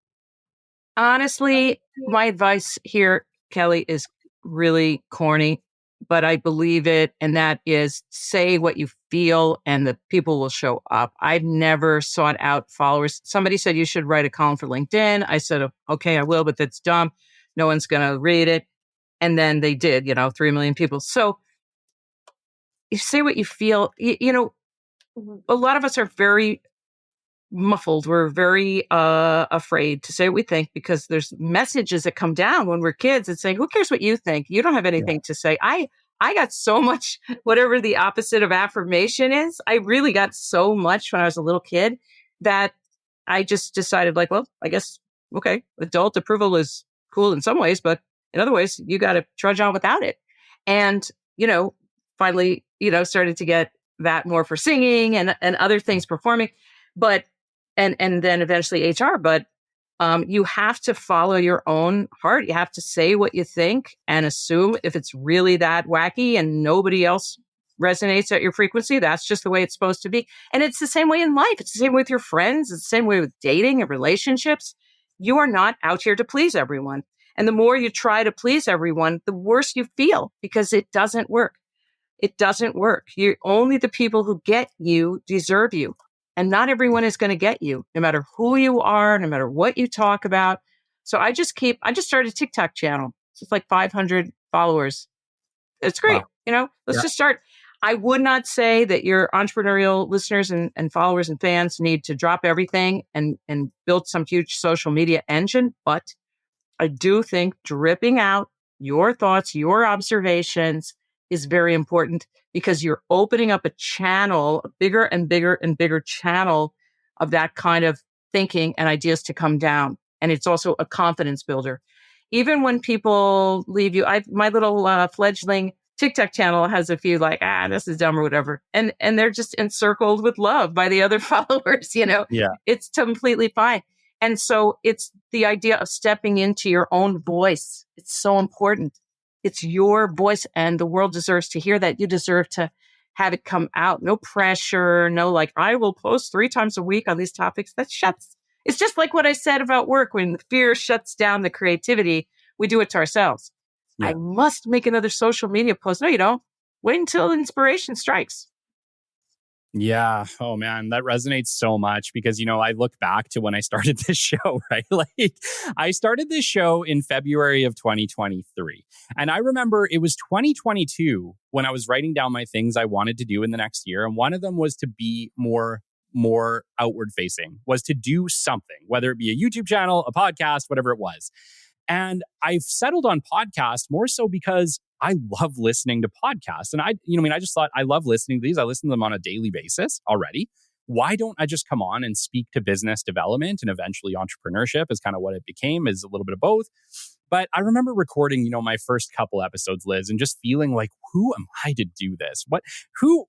Honestly, my advice here, Kelly, is really corny, but I believe it. And that is, say what you feel and the people will show up. I've never sought out followers. Somebody said you should write a column for LinkedIn. I said, okay, I will, but that's dumb. No one's going to read it. And then they did, 3 million people. So you say what you feel. A lot of us are very muffled. We're very afraid to say what we think because there's messages that come down when we're kids and saying, who cares what you think? You don't have anything to say. I got so much, whatever the opposite of affirmation is. I really got so much when I was a little kid that I just decided, like, well, I guess, okay, adult approval is cool in some ways, but in other ways, you got to trudge on without it. And, finally, started to get that more for singing and other things, performing, but and then eventually HR. But you have to follow your own heart. You have to say what you think and assume if it's really that wacky and nobody else resonates at your frequency, that's just the way it's supposed to be. And it's the same way in life. It's the same way with your friends. It's the same way with dating and relationships. You are not out here to please everyone. And the more you try to please everyone, the worse you feel because it doesn't work. It doesn't work. You're only the people who get you deserve you. And not everyone is going to get you, no matter who you are, no matter what you talk about. So I just started a TikTok channel. It's like 500 followers. It's great. Wow. Let's just start. I would not say that your entrepreneurial listeners and followers and fans need to drop everything and build some huge social media engine. But I do think dripping out your thoughts, your observations is very important because you're opening up a channel, a bigger and bigger and bigger channel of that kind of thinking and ideas to come down. And it's also a confidence builder. Even when people leave you, my little fledgling TikTok channel has a few like, this is dumb or whatever. And they're just encircled with love by the other followers, Yeah. It's completely fine. And so it's the idea of stepping into your own voice. It's so important. It's your voice and the world deserves to hear that. You deserve to have it come out. No pressure. No, like, I will post 3 times a week on these topics. It's just like what I said about work. When the fear shuts down the creativity, we do it to ourselves. Yeah. I must make another social media post. No, you don't. Wait until inspiration strikes. Yeah. Oh man, that resonates so much because, I look back to when I started this show, right? Like, I started this show in February of 2023. And I remember it was 2022 when I was writing down my things I wanted to do in the next year. And one of them was to be more more outward facing, was to do something, whether it be a YouTube channel, a podcast, whatever it was. And I've settled on podcasts more so because I love listening to podcasts. And I just thought I love listening to these. I listen to them on a daily basis already. Why don't I just come on and speak to business development and eventually entrepreneurship is kind of what it became, is a little bit of both. But I remember recording, my first couple episodes, Liz, and just feeling like, who am I to do this? Who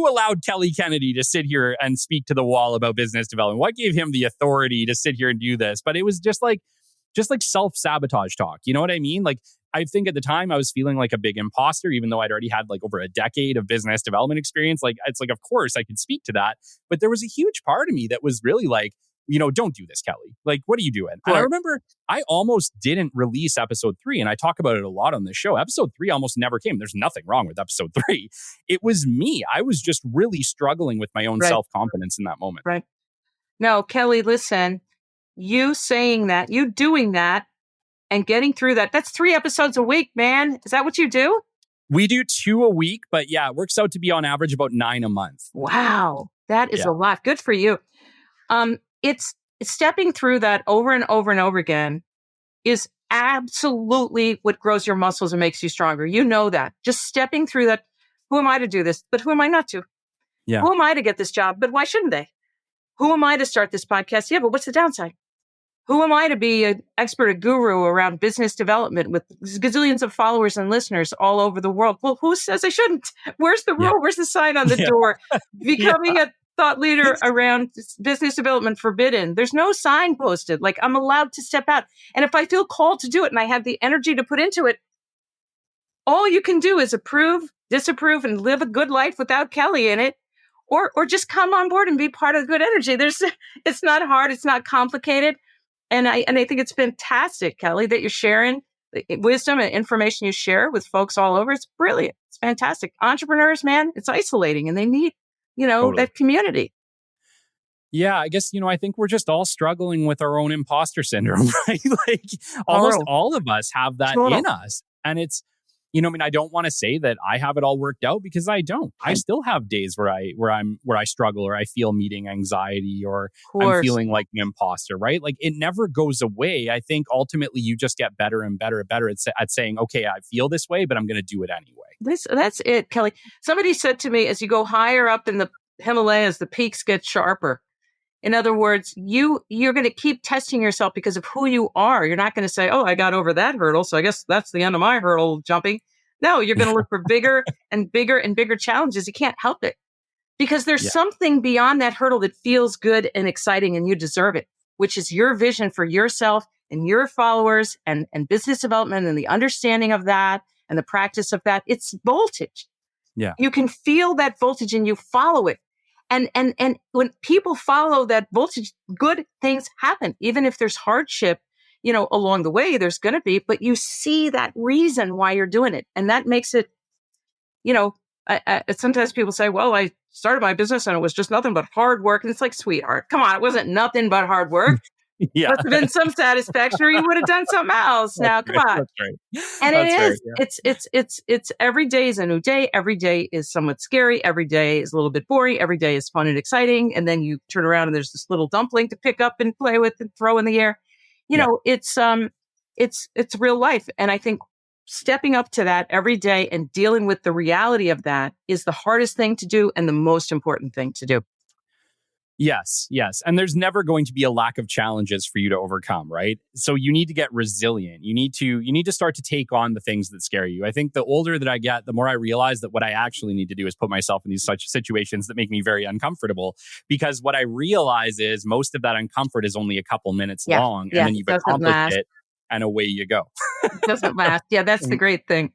allowed Kelly Kennedy to sit here and speak to the wall about business development? What gave him the authority to sit here and do this? But it was just like self-sabotage talk. You know what I mean? Like, I think at the time I was feeling like a big imposter, even though I'd already had like over a decade of business development experience. Like, it's like, of course I could speak to that. But there was a huge part of me that was really like, don't do this, Kelly. Like, what are you doing? And I remember I almost didn't release episode 3. And I talk about it a lot on this show. Episode 3 almost never came. There's nothing wrong with episode 3. It was me. I was just really struggling with my own self-confidence in that moment. Right. No, Kelly, listen, you saying that, you doing that and getting through that, that's 3 episodes a week, man. Is that what you do? We do 2 a week, but yeah, it works out to be on average about 9 a month. Wow. That is a lot. Good for you. It's stepping through that over and over and over again is absolutely what grows your muscles and makes you stronger. You know that. Just stepping through that. Who am I to do this? But who am I not to? Yeah. Who am I to get this job? But why shouldn't they? Who am I to start this podcast? Yeah, but what's the downside? Who am I to be an expert, a guru around business development with gazillions of followers and listeners all over the world? Well, who says I shouldn't? Where's the rule? Where's the sign on the door? Becoming a thought leader around business development forbidden. There's no sign posted. Like, I'm allowed to step out. And if I feel called to do it and I have the energy to put into it, all you can do is approve, disapprove, and live a good life without Kelly in it. Or just come on board and be part of good energy. It's not hard. It's not complicated. And I think it's fantastic, Kelly, that you're sharing the wisdom and information you share with folks all over. It's brilliant. It's fantastic. Entrepreneurs, man, it's isolating and they need, that community. Yeah, I guess, I think we're just all struggling with our own imposter syndrome, right? Like, almost all of us have that in us. And it's, I don't want to say that I have it all worked out, because I don't. I still have days where I struggle, or I feel meeting anxiety, or I'm feeling like an imposter, right? Like, it never goes away. I think ultimately you just get better and better and better at saying, okay, I feel this way, but I'm going to do it anyway. That's it, Kelly. Somebody said to me, as you go higher up in the Himalayas, the peaks get sharper. In other words, you're going to keep testing yourself because of who you are. You're not going to say, oh, I got over that hurdle, so I guess that's the end of my hurdle jumping. No, you're going to look for bigger and bigger and bigger challenges. You can't help it, because there's something beyond that hurdle that feels good and exciting, and you deserve it, which is your vision for yourself and your followers and business development and the understanding of that and the practice of that. It's voltage. Yeah. You can feel that voltage and you follow it. And when people follow that voltage, good things happen. Even if there's hardship, along the way, there's going to be, but you see that reason why you're doing it. And that makes it, sometimes people say, well, I started my business and it was just nothing but hard work. And it's like, sweetheart, come on. It wasn't nothing but hard work. Yeah. Must have been some satisfaction, or you would have done something else. Now, come on. That's right. And That's it's every day is a new day. Every day is somewhat scary. Every day is a little bit boring. Every day is fun and exciting. And then you turn around and there's this little dumpling to pick up and play with and throw in the air. It's real life. And I think stepping up to that every day and dealing with the reality of that is the hardest thing to do and the most important thing to do. Yes. And there's never going to be a lack of challenges for you to overcome, right? So you need to get resilient. You need to start to take on the things that scare you. I think the older that I get, the more I realize that what I actually need to do is put myself in these such situations that make me very uncomfortable, because what I realize is most of that uncomfort is only a couple minutes long, and then you've accomplished it and away you go. It doesn't last. Yeah, that's the great thing.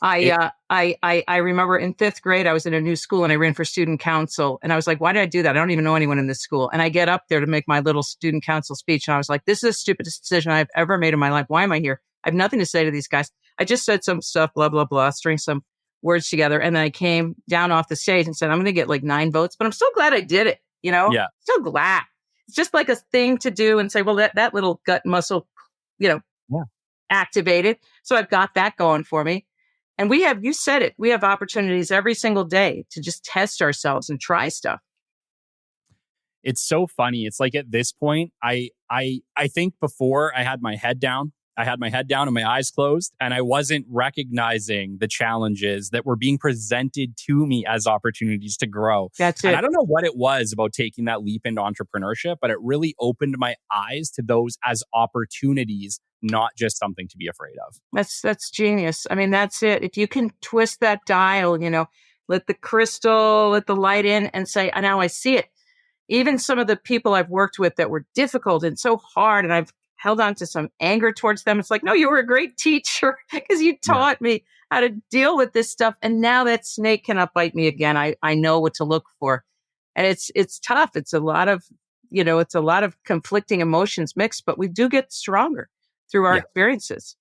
I remember in 5th grade, I was in a new school and I ran for student council. And I was like, why did I do that? I don't even know anyone in this school. And I get up there to make my little student council speech. And I was like, this is the stupidest decision I've ever made in my life. Why am I here? I have nothing to say to these guys. I just said some stuff, blah, blah, blah, string some words together. And then I came down off the stage and said, I'm going to get like 9 votes, but I'm so glad I did it. Yeah. So glad. It's just like a thing to do and say, well, that little gut muscle, activated. So I've got that going for me. And you said it, we have opportunities every single day to just test ourselves and try stuff. It's so funny. It's like at this point, I think before I had my head down. I had my head down and my eyes closed, and I wasn't recognizing the challenges that were being presented to me as opportunities to grow. That's And it. I don't know what it was about taking that leap into entrepreneurship, but it really opened my eyes to those as opportunities, not just something to be afraid of. That's genius. I mean, that's it. If you can twist that dial, let the light in and say, now I see it. Even some of the people I've worked with that were difficult and so hard, and I've held on to some anger towards them. It's like, no, you were a great teacher because you taught me how to deal with this stuff. And now that snake cannot bite me again. I know what to look for. And it's tough. It's a lot of conflicting emotions mixed, but we do get stronger through our experiences.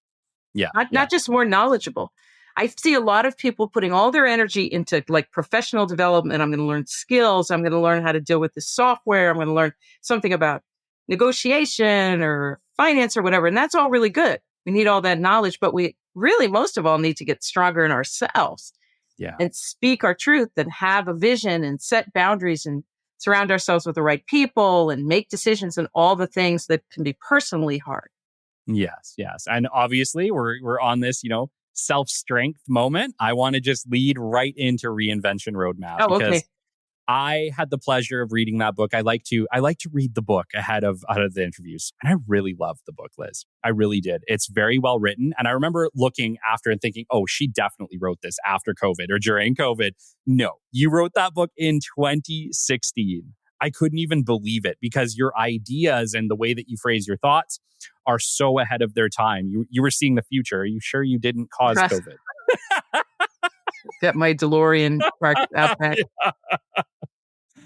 Not just more knowledgeable. I see a lot of people putting all their energy into like professional development. I'm going to learn skills. I'm going to learn how to deal with the software. I'm going to learn something about negotiation or finance or whatever. And that's all really good. We need all that knowledge, but we really most of all need to get stronger in ourselves and speak our truth and have a vision and set boundaries and surround ourselves with the right people and make decisions and all the things that can be personally hard. Yes. And obviously we're on this, self-strength moment. I want to just lead right into Reinvention Roadmap because I had the pleasure of reading that book. I like to read the book ahead of the interviews. And I really loved the book, Liz. I really did. It's very well written. And I remember looking after and thinking, oh, she definitely wrote this after COVID or during COVID. No, you wrote that book in 2016. I couldn't even believe it because your ideas and the way that you phrase your thoughts are so ahead of their time. You were seeing the future. Are you sure you didn't cause COVID? Get my DeLorean out back.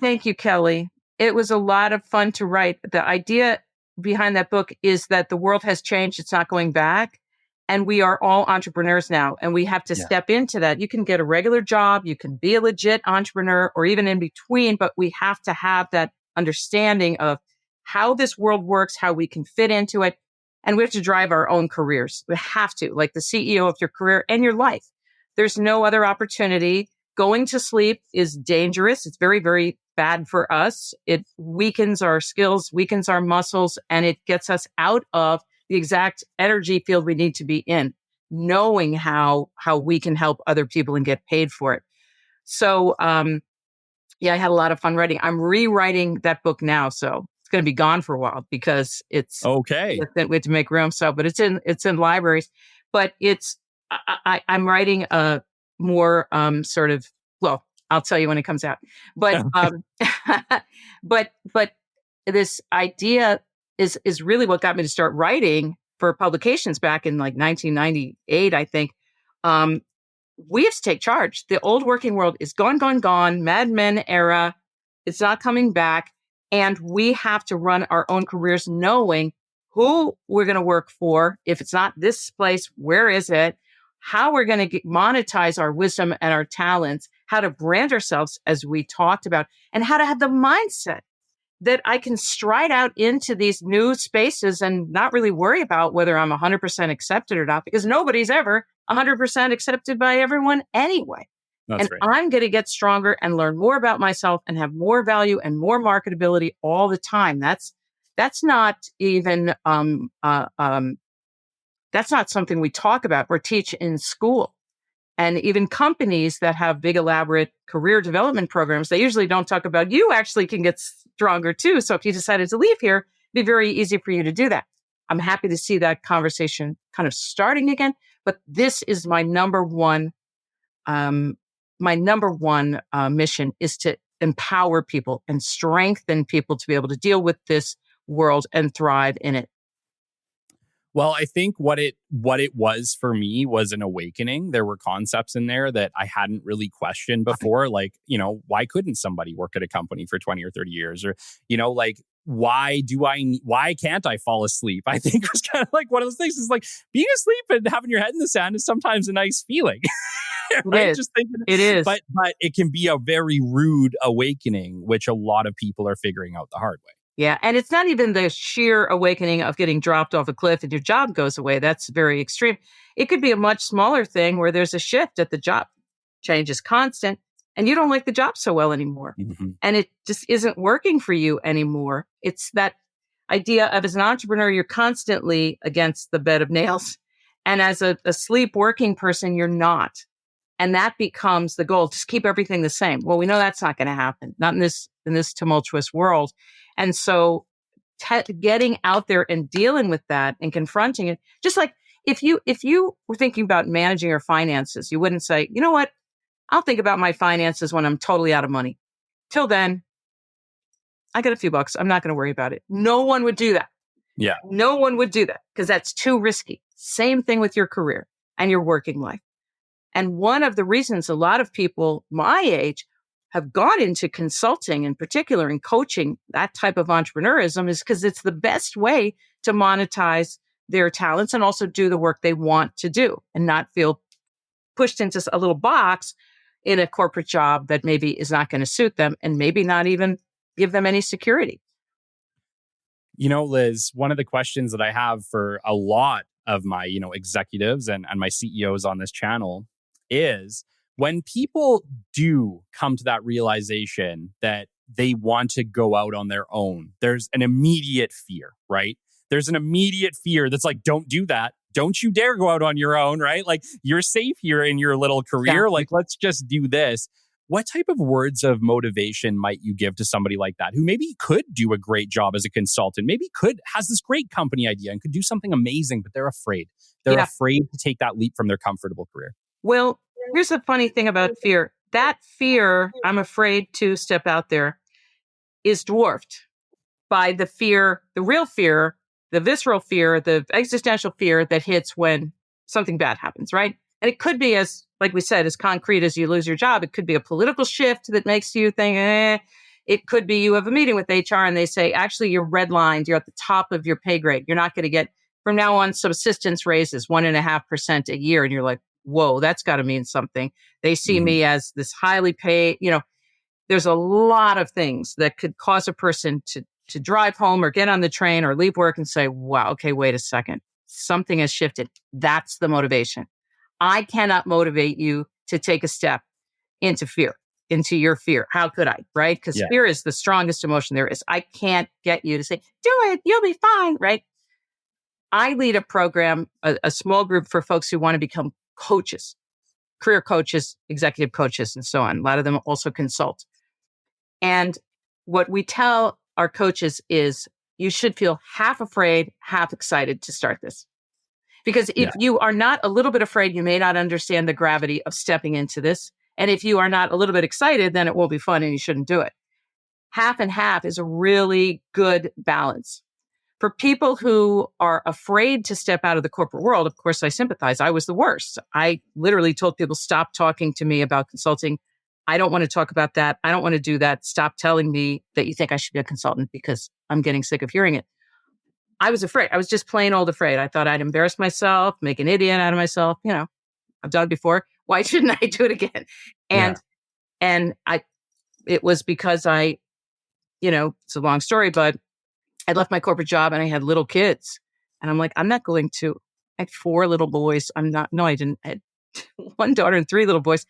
Thank you, Kelly. It was a lot of fun to write. The idea behind that book is that the world has changed. It's not going back. And we are all entrepreneurs now. And we have to step into that. You can get a regular job. You can be a legit entrepreneur or even in between. But we have to have that understanding of how this world works, how we can fit into it. And we have to drive our own careers. We have to, like the CEO of your career and your life. There's no other opportunity. Going to sleep is dangerous. It's very, very bad for us. It weakens our skills, weakens our muscles, and it gets us out of the exact energy field we need to be in, knowing how we can help other people and get paid for it. So, I had a lot of fun writing. I'm rewriting that book now, so it's going to be gone for a while because it's okay. We have to make room. So, but it's in libraries. But I'm writing a more sort of, well, I'll tell you when it comes out. But but this idea is really what got me to start writing for publications back in like 1998, I think. We have to take charge. The old working world is gone, Mad Men era. It's not coming back. And we have to run our own careers knowing who we're going to work for. If it's not this place, where is it? How we're going to monetize our wisdom and our talents, how to brand ourselves as we talked about, and how to have the mindset that I can stride out into these new spaces and not really worry about whether I'm 100% accepted or not, because nobody's ever 100% accepted by everyone anyway. That's right. I'm going to get stronger and learn more about myself and have more value and more marketability all the time. That's not even, that's not something we talk about or teach in school. And even companies that have big, elaborate career development programs, they usually don't talk about you actually can get stronger too. So if you decided to leave here, it'd be very easy for you to do that. I'm happy to see that conversation kind of starting again. But this is my number one mission is to empower people and strengthen people to be able to deal with this world and thrive in it. Well, I think what it was for me was an awakening. There were concepts in there that I hadn't really questioned before. Like, why couldn't somebody work at a company for 20 or 30 years? Or, like, why can't I fall asleep? I think it was kind of like one of those things. It's like being asleep and having your head in the sand is sometimes a nice feeling. Right? It is. Just thinking it is. But it can be a very rude awakening, which a lot of people are figuring out the hard way. Yeah. And it's not even the sheer awakening of getting dropped off a cliff and your job goes away. That's very extreme. It could be a much smaller thing where there's a shift at the job. Change is constant and you don't like the job so well anymore. Mm-hmm. And it just isn't working for you anymore. It's that idea of, as an entrepreneur, you're constantly against the bed of nails. And as a sleep working person, you're not. And that becomes the goal. Just keep everything the same. Well, we know that's not going to happen, not in this tumultuous world. And so getting out there and dealing with that and confronting it, just like if you were thinking about managing your finances, you wouldn't say, you know what, I'll think about my finances when I'm totally out of money. Till then, I got a few bucks. I'm not going to worry about it. No one would do that. Yeah. No one would do that because that's too risky. Same thing with your career and your working life. And one of the reasons a lot of people my age have gone into consulting in particular and coaching, that type of entrepreneurism, is because it's the best way to monetize their talents and also do the work they want to do and not feel pushed into a little box in a corporate job that maybe is not going to suit them and maybe not even give them any security. You know, Liz, one of the questions that I have for a lot of my, executives and my CEOs on this channel is, when people do come to that realization that they want to go out on their own, there's an immediate fear, right? There's an immediate fear that's like, don't do that. Don't you dare go out on your own, right? Like, you're safe here in your little career. Exactly. Like, let's just do this. What type of words of motivation might you give to somebody like that who maybe could do a great job as a consultant, maybe has this great company idea and could do something amazing, but they're afraid. They're afraid to take that leap from their comfortable career. Well, here's the funny thing about fear. That fear, I'm afraid to step out there, is dwarfed by the fear, the real fear, the visceral fear, the existential fear that hits when something bad happens, right? And it could be, as, like we said, as concrete as you lose your job. It could be a political shift that makes you think, It could be you have a meeting with HR and they say, actually, you're redlined. You're at the top of your pay grade. You're not going to get, from now on, subsistence raises 1.5% a year. And you're like, whoa, that's got to mean something. They see me as this highly paid, there's a lot of things that could cause a person to drive home or get on the train or leave work and say, wow, okay, wait a second. Something has shifted. That's the motivation. I cannot motivate you to take a step into fear, into your fear. How could I, right? Because fear is the strongest emotion there is. I can't get you to say, do it, you'll be fine, right? I lead a program, a small group for folks who want to become coaches, career coaches, executive coaches, and so on. A lot of them also consult. And what we tell our coaches is, you should feel half afraid, half excited to start this. Because if you are not a little bit afraid, you may not understand the gravity of stepping into this. And if you are not a little bit excited, then it won't be fun and you shouldn't do it. Half and half is a really good balance. For people who are afraid to step out of the corporate world, of course, I sympathize. I was the worst. I literally told people, stop talking to me about consulting. I don't want to talk about that. I don't want to do that. Stop telling me that you think I should be a consultant because I'm getting sick of hearing it. I was afraid. I was just plain old afraid. I thought I'd embarrass myself, make an idiot out of myself. I've done it before. Why shouldn't I do it again? And it was because it's a long story, but I left my corporate job and I had little kids. And I'm like, I'm not going to, I had 4 little boys. I didn't. I had 1 daughter and 3 little boys.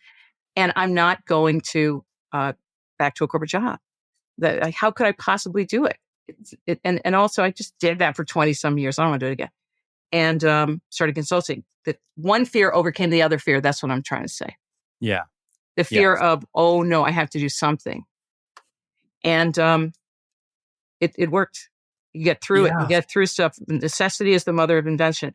And I'm not going to back to a corporate job. How could I possibly do it? And also, I just did that for 20 some years. I don't want to do it again. And started consulting. The one fear overcame the other fear. That's what I'm trying to say. Yeah. The fear of, oh no, I have to do something. And it worked. You get through it. You get through stuff. Necessity is the mother of invention.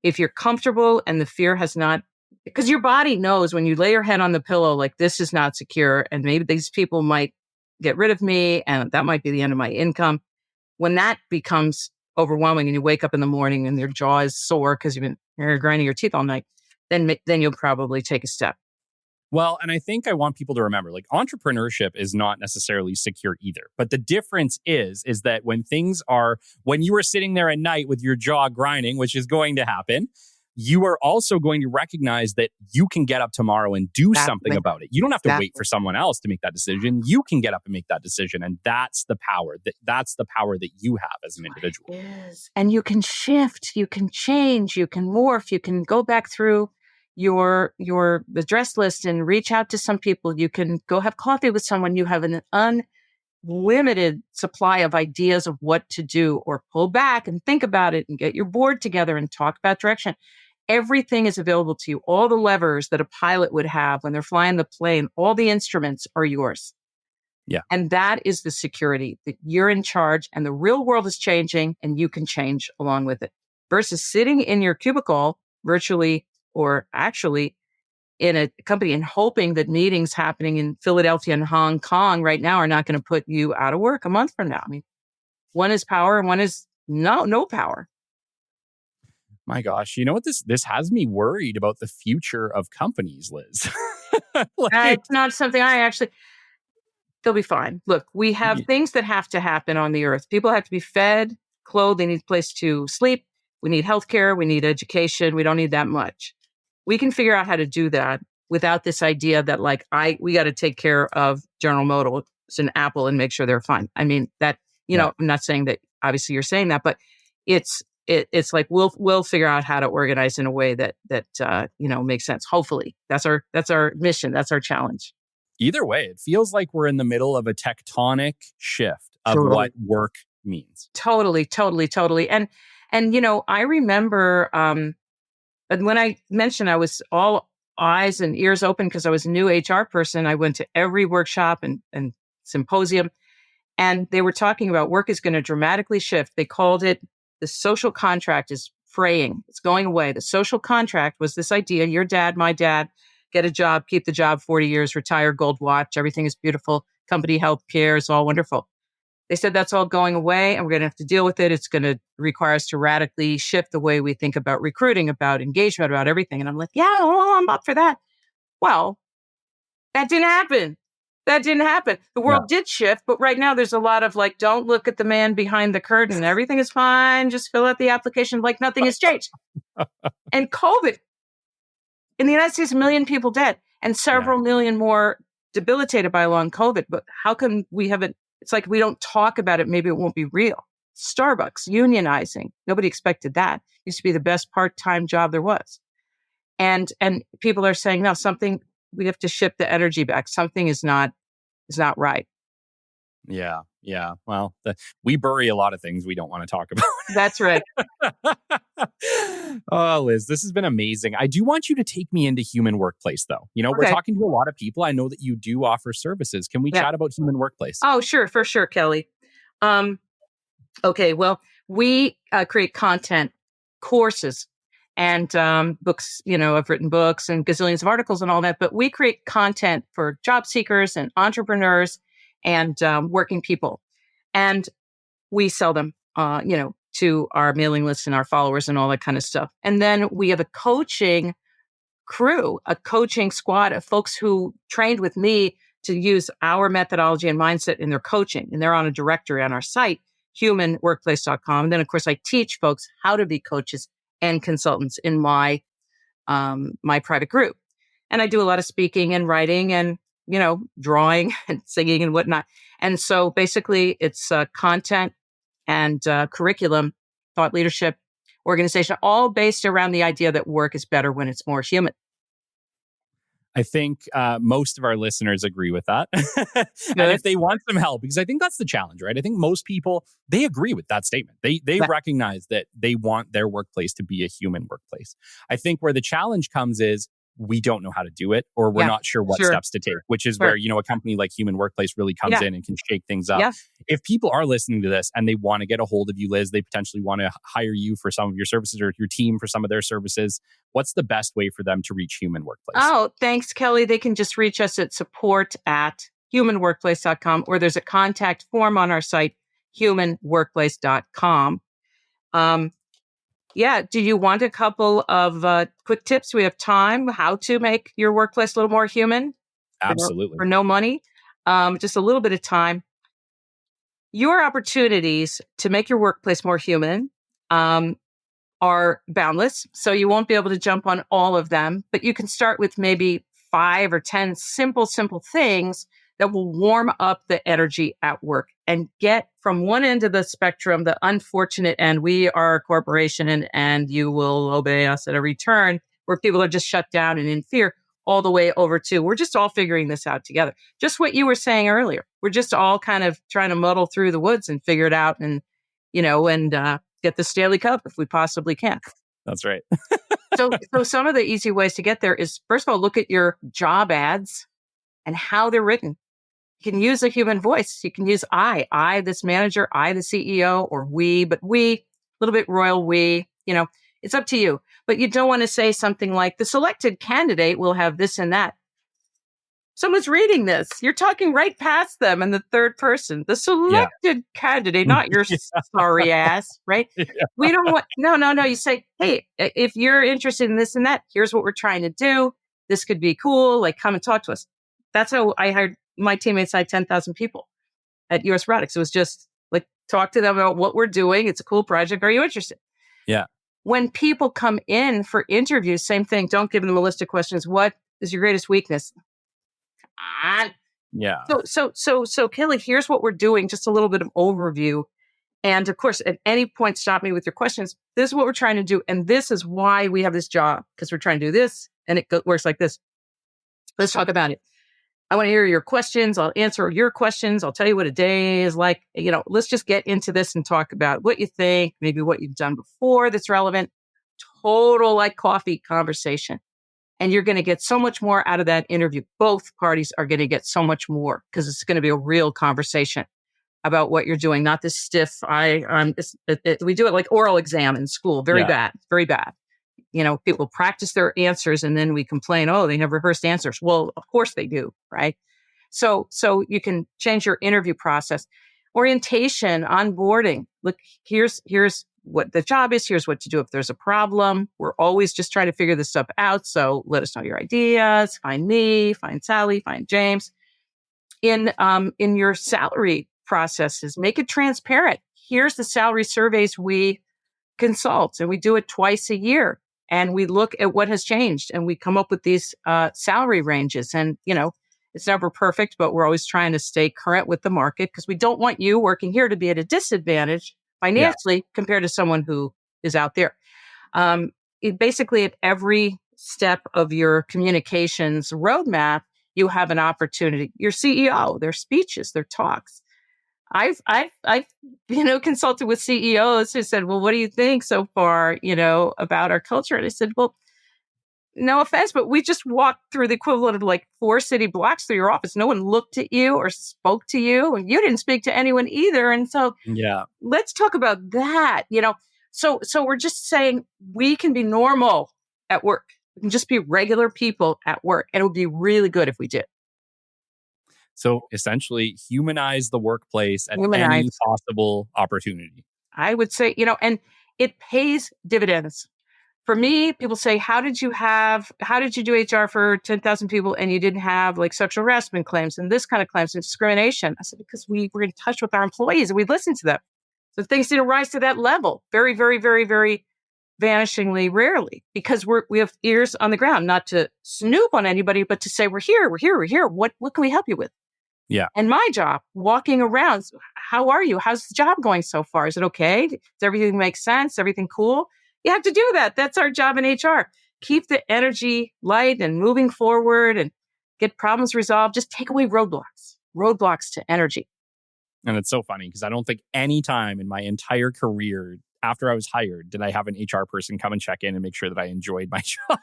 If you're comfortable and the fear has not, because your body knows when you lay your head on the pillow, like, this is not secure, and maybe these people might get rid of me, and that might be the end of my income. When that becomes overwhelming and you wake up in the morning and your jaw is sore because you're grinding your teeth all night, then you'll probably take a step. Well, and I think I want people to remember, like, entrepreneurship is not necessarily secure either. But the difference is that when you are sitting there at night with your jaw grinding, which is going to happen, you are also going to recognize that you can get up tomorrow and do something about it. You don't have to wait for someone else to make that decision. You can get up and make that decision. And that's the power that you have as an individual. And you can shift, you can change, you can morph, you can go back through your address list and reach out to some people. You can go have coffee with someone. You have an unlimited supply of ideas of what to do, or pull back and think about it and get your board together and talk about direction. Everything is available to you. All the levers that a pilot would have when they're flying the plane, all the instruments are yours. Yeah. And that is the security, that you're in charge and the real world is changing and you can change along with it, versus sitting in your cubicle virtually or actually in a company and hoping that meetings happening in Philadelphia and Hong Kong right now are not going to put you out of work a month from now. I mean, one is power and one is no power. My gosh, you know what? This has me worried about the future of companies, Liz. It's not something they'll be fine. Look, we have things that have to happen on the earth. People have to be fed, clothed, they need a place to sleep. We need healthcare, we need education. We don't need that much. We can figure out how to do that without this idea that we got to take care of General Motors and Apple and make sure they're fine. I mean, that, I'm not saying that obviously you're saying that, but it's like we'll figure out how to organize in a way that makes sense. Hopefully, that's our mission. That's our challenge. Either way, it feels like we're in the middle of a tectonic shift of what work means. Totally. And I remember when I mentioned I was all eyes and ears open because I was a new HR person. I went to every workshop and symposium, and they were talking about work is going to dramatically shift. They called it the social contract is fraying. It's going away. The social contract was this idea, your dad, my dad, get a job, keep the job 40 years, retire, gold watch, everything is beautiful, company health care is all wonderful. They said that's all going away and we're going to have to deal with it. It's going to require us to radically shift the way we think about recruiting, about engagement, about everything. And I'm like, yeah, I'm up for that. Well, that didn't happen. The world did shift, but right now there's a lot of don't look at the man behind the curtain. Everything is fine. Just fill out the application like nothing has changed. And COVID, in the United States, 1 million people dead and several million more debilitated by long COVID. But how can we have it? It's like we don't talk about it. Maybe it won't be real. Starbucks unionizing. Nobody expected that. Used to be the best part-time job there was. And people are saying, no, we have to shift the energy back. Something is not right. Yeah. Well, we bury a lot of things we don't want to talk about. That's right. Oh, Liz, this has been amazing. I do want you to take me into human workplace, though. We're talking to a lot of people. I know that you do offer services. Can we chat about human workplace? Oh, sure. For sure, Kelly. Okay. Well, we create content, courses, and books. I've written books and gazillions of articles and all that, but we create content for job seekers and entrepreneurs and working people. And we sell them, to our mailing list and our followers and all that kind of stuff. And then we have a coaching crew, a coaching squad of folks who trained with me to use our methodology and mindset in their coaching. And they're on a directory on our site, humanworkplace.com. And then, of course, I teach folks how to be coaches and consultants in my private group. And I do a lot of speaking and writing and, drawing and singing and whatnot. And so basically it's content and curriculum, thought leadership, organization, all based around the idea that work is better when it's more human. I think most of our listeners agree with that. And if they want some help, because I think that's the challenge, right? I think most people, they agree with that statement. They recognize that they want their workplace to be a human workplace. I think where the challenge comes is we don't know how to do it, or we're not sure what steps to take, which is where, a company like Human Workplace really comes in and can shake things up. Yeah. If people are listening to this and they want to get a hold of you, Liz, they potentially want to hire you for some of your services or your team for some of their services, what's the best way for them to reach Human Workplace? Oh, thanks, Kelly. They can just reach us at support@humanworkplace.com, or there's a contact form on our site, humanworkplace.com. Do you want a couple of quick tips? We have time, how to make your workplace a little more human? Absolutely. For no money. Just a little bit of time. Your opportunities to make your workplace more human are boundless. So you won't be able to jump on all of them, but you can start with maybe 5 or 10 simple things that will warm up the energy at work and get from one end of the spectrum, the unfortunate end, we are a corporation and you will obey us at every turn, where people are just shut down and in fear, all the way over to we're just all figuring this out together. Just what you were saying earlier. We're just all kind of trying to muddle through the woods and figure it out and, get the Stanley Cup if we possibly can. That's right. So some of the easy ways to get there is, first of all, look at your job ads and how they're written. You can use a human voice. You can use I, this manager, I, the CEO, or we, but we, a little bit royal we, it's up to you. But you don't want to say something like the selected candidate will have this and that. Someone's reading this. You're talking right past them in the third person. The selected candidate, not your sorry ass, right? Yeah. We don't want, no. You say, hey, if you're interested in this and that, here's what we're trying to do. This could be cool. Like, come and talk to us. That's how I hired my teammates. I had 10,000 people at US Robotics. It was just like, talk to them about what we're doing. It's a cool project. Are you interested? Yeah. When people come in for interviews, same thing. Don't give them a list of questions. What is your greatest weakness? Yeah. So Kelly, here's what we're doing. Just a little bit of overview. And of course, at any point, stop me with your questions. This is what we're trying to do. And this is why we have this job, because we're trying to do this. And it works like this. Let's talk about it. I want to hear your questions. I'll answer your questions. I'll tell you what a day is like. Let's just get into this and talk about what you think, maybe what you've done before that's relevant. Total like coffee conversation. And you're going to get so much more out of that interview. Both parties are going to get so much more because it's going to be a real conversation about what you're doing, not this stiff. We do it like oral exam in school. Very bad. People practice their answers and then we complain, oh, they never rehearsed answers. Well, of course they do, right? So you can change your interview process. Orientation, onboarding. Look, here's what the job is. Here's what to do if there's a problem. We're always just trying to figure this stuff out. So let us know your ideas. Find me, find Sally, find James. In your salary processes, make it transparent. Here's the salary surveys we consult, and we do it twice a year. And we look at what has changed, and we come up with these salary ranges. And it's never perfect, but we're always trying to stay current with the market because we don't want you working here to be at a disadvantage financially compared to someone who is out there. Basically, at every step of your communications roadmap, you have an opportunity. Your CEO, their speeches, their talks. I've consulted with CEOs who said, well, what do you think so far, about our culture? And I said, well, no offense, but we just walked through the equivalent of like 4 city blocks through your office. No one looked at you or spoke to you, and you didn't speak to anyone either. And so let's talk about that, So we're just saying we can be normal at work. We can just be regular people at work. And it would be really good if we did. So essentially humanize the workplace at any possible opportunity. I would say, and it pays dividends. For me, people say, how did you do HR for 10,000 people and you didn't have like sexual harassment claims and this kind of claims and discrimination? I said, because we were in touch with our employees and we listened to them. So things didn't rise to that level. Very, very, very, very vanishingly rarely, because we have ears on the ground, not to snoop on anybody, but to say, we're here. What can we help you with? Yeah. And my job, walking around, how are you? How's the job going so far? Is it okay? Does everything make sense? Everything cool? You have to do that. That's our job in HR. Keep the energy light and moving forward and get problems resolved. Just take away roadblocks to energy. And it's so funny because I don't think any time in my entire career after I was hired did I have an HR person come and check in and make sure that I enjoyed my job.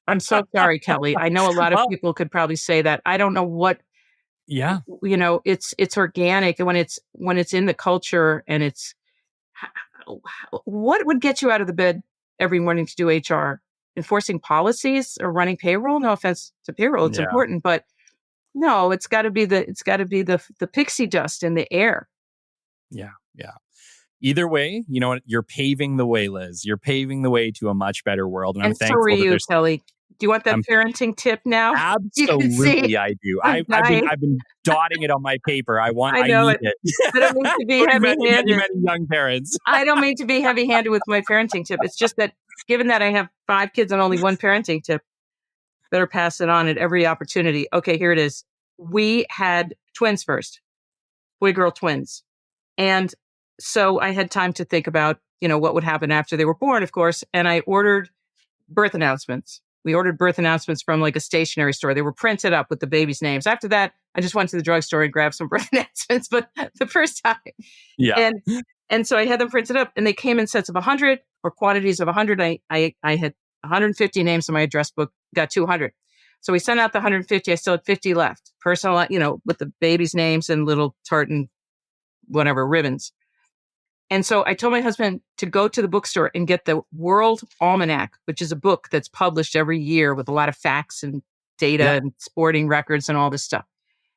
I'm so sorry, Kelly. I know a lot of people could probably say that. I don't know what. Yeah. It's organic, and when it's in the culture, and it's what would get you out of the bed every morning to do HR? Enforcing policies or running payroll? No offense to payroll, it's important, but no, it's got to be the pixie dust in the air. Yeah. Either way, you know what? You're paving the way, Liz. You're paving the way to a much better world, and I'm thankful. So are you, Kelly. Do you want that Um, parenting tip now? You can see Absolutely, I do. I'm I've been dying. I've been dotting it on my paper. I I know need it. it. I don't mean to be For many, heavy-handed. many young parents. I don't mean to be heavy-handed with my parenting tip. It's just that given that I have 5 kids and only one parenting tip, better pass it on at every opportunity. Okay, here it is. We had twins first, boy-girl twins. And so I had time to think about, what would happen after they were born, of course. And I ordered birth announcements. We ordered birth announcements from like a stationery store. They were printed up with the babies' names. After that, I just went to the drugstore and grabbed some birth announcements. But the first time, Yeah. and so I had them printed up, and they came in sets of 100 or quantities of 100. I had 150 names in my address book. Got 200. So we sent out the 150. I still had 50 left. Personal, with the babies' names and little tartan, whatever ribbons. And so I told my husband to go to the bookstore and get the World Almanac, which is a book that's published every year with a lot of facts and data and sporting records and all this stuff.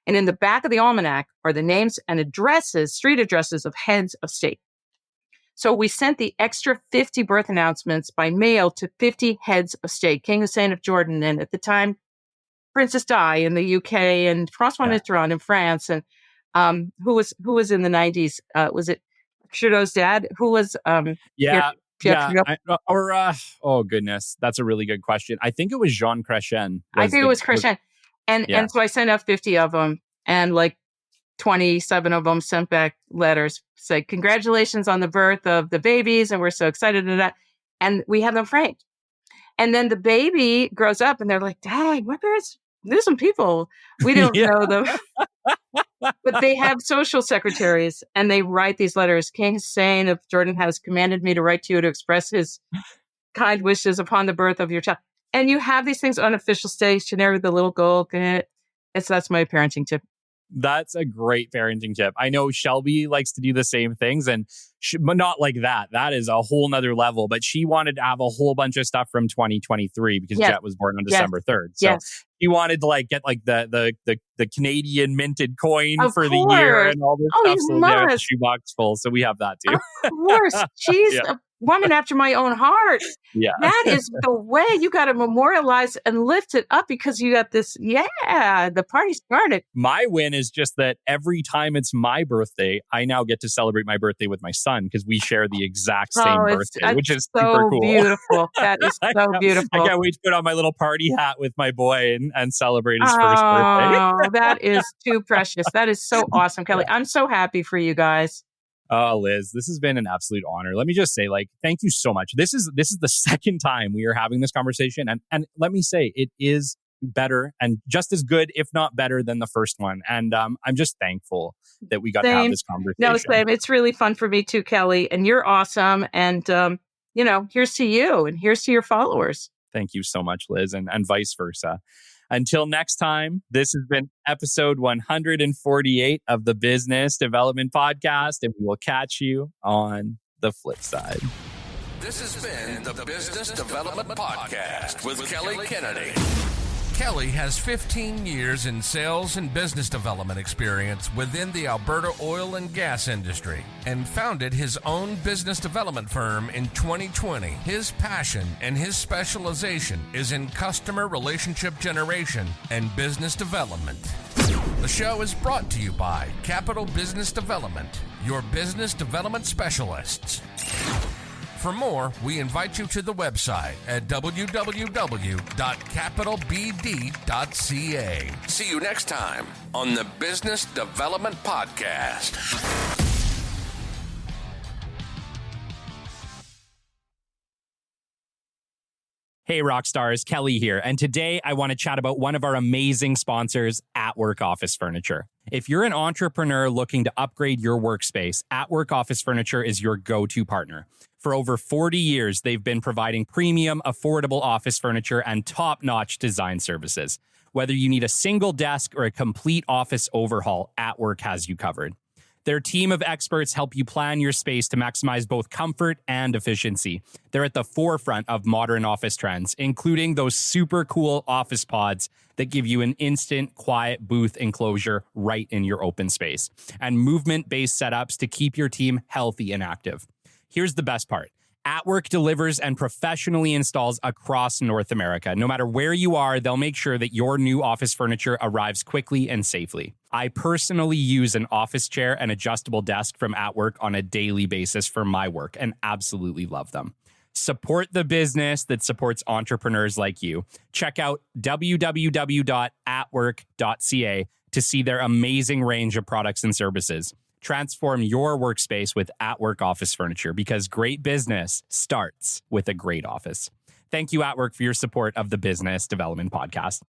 And in the back of the almanac are the names and addresses, street addresses of heads of state. So we sent the extra 50 birth announcements by mail to 50 heads of state, King Hussein of Jordan, and at the time, Princess Di in the UK, and François Mitterrand in France, and who was in the 90s? Was it Trudeau's dad? Who was Yeah. Trudeau? Oh goodness, that's a really good question. I think it was Jean Chrétien. I think it was Chrétien. And so I sent out 50 of them, and like 27 of them sent back letters say, congratulations on the birth of the babies, and we're so excited and that. And we have them framed. And then the baby grows up and they're like, dang, my parents knew some people. We don't know them. But they have social secretaries and they write these letters. King Hussein of Jordan has commanded me to write to you to express his kind wishes upon the birth of your child. And you have these things on official stationery with the little gold. That's my parenting tip. That's a great parenting tip. I know Shelby likes to do the same things, but not like that. That is a whole nother level. But she wanted to have a whole bunch of stuff from 2023 because Jet was born on December 3rd. So she wanted to get the Canadian minted coin for the year and all this stuff. So we have a shoebox full. So we have that too. Of course. She's a woman after my own heart. Yeah. That is the way you got to memorialize and lift it up because you got this. Yeah, the party started. My win is just that every time it's my birthday, I now get to celebrate my birthday with my son because we share the exact same birthday, which is super cool. Beautiful. That is so beautiful. I can't wait to put on my little party hat with my boy and celebrate his first birthday. That is too precious. That is so awesome, Kelly. I'm so happy for you guys. Oh, Liz, this has been an absolute honor. Let me just say, thank you so much. This is the second time we are having this conversation. And let me say, it is better and just as good, if not better than the first one. And I'm just thankful that we got to have this conversation. No, same. It's really fun for me too, Kelly. And you're awesome. And, here's to you and here's to your followers. Thank you so much, Liz, and vice versa. Until next time, this has been episode 148 of the Business Development Podcast, and we will catch you on the flip side. This has been the Business Development Podcast with Kelly Kennedy. Kelly has 15 years in sales and business development experience within the Alberta oil and gas industry and founded his own business development firm in 2020. His passion and his specialization is in customer relationship generation and business development. The show is brought to you by Capital Business Development, your business development specialists. For more, we invite you to the website at www.capitalbd.ca. See you next time on the Business Development Podcast. Hey, rock stars, Kelly here. And today I want to chat about one of our amazing sponsors, At Work Office Furniture. If you're an entrepreneur looking to upgrade your workspace, At Work Office Furniture is your go-to partner. For over 40 years, they've been providing premium, affordable office furniture and top-notch design services. Whether you need a single desk or a complete office overhaul, At Work has you covered. Their team of experts help you plan your space to maximize both comfort and efficiency. They're at the forefront of modern office trends, including those super cool office pods that give you an instant, quiet booth enclosure right in your open space, and movement-based setups to keep your team healthy and active. Here's the best part. Atwork delivers and professionally installs across North America. No matter where you are, they'll make sure that your new office furniture arrives quickly and safely. I personally use an office chair and adjustable desk from Atwork on a daily basis for my work and absolutely love them. Support the business that supports entrepreneurs like you. Check out www.atwork.ca to see their amazing range of products and services. Transform your workspace with Atwork office furniture because great business starts with a great office. Thank you, Atwork, for your support of the Business Development Podcast.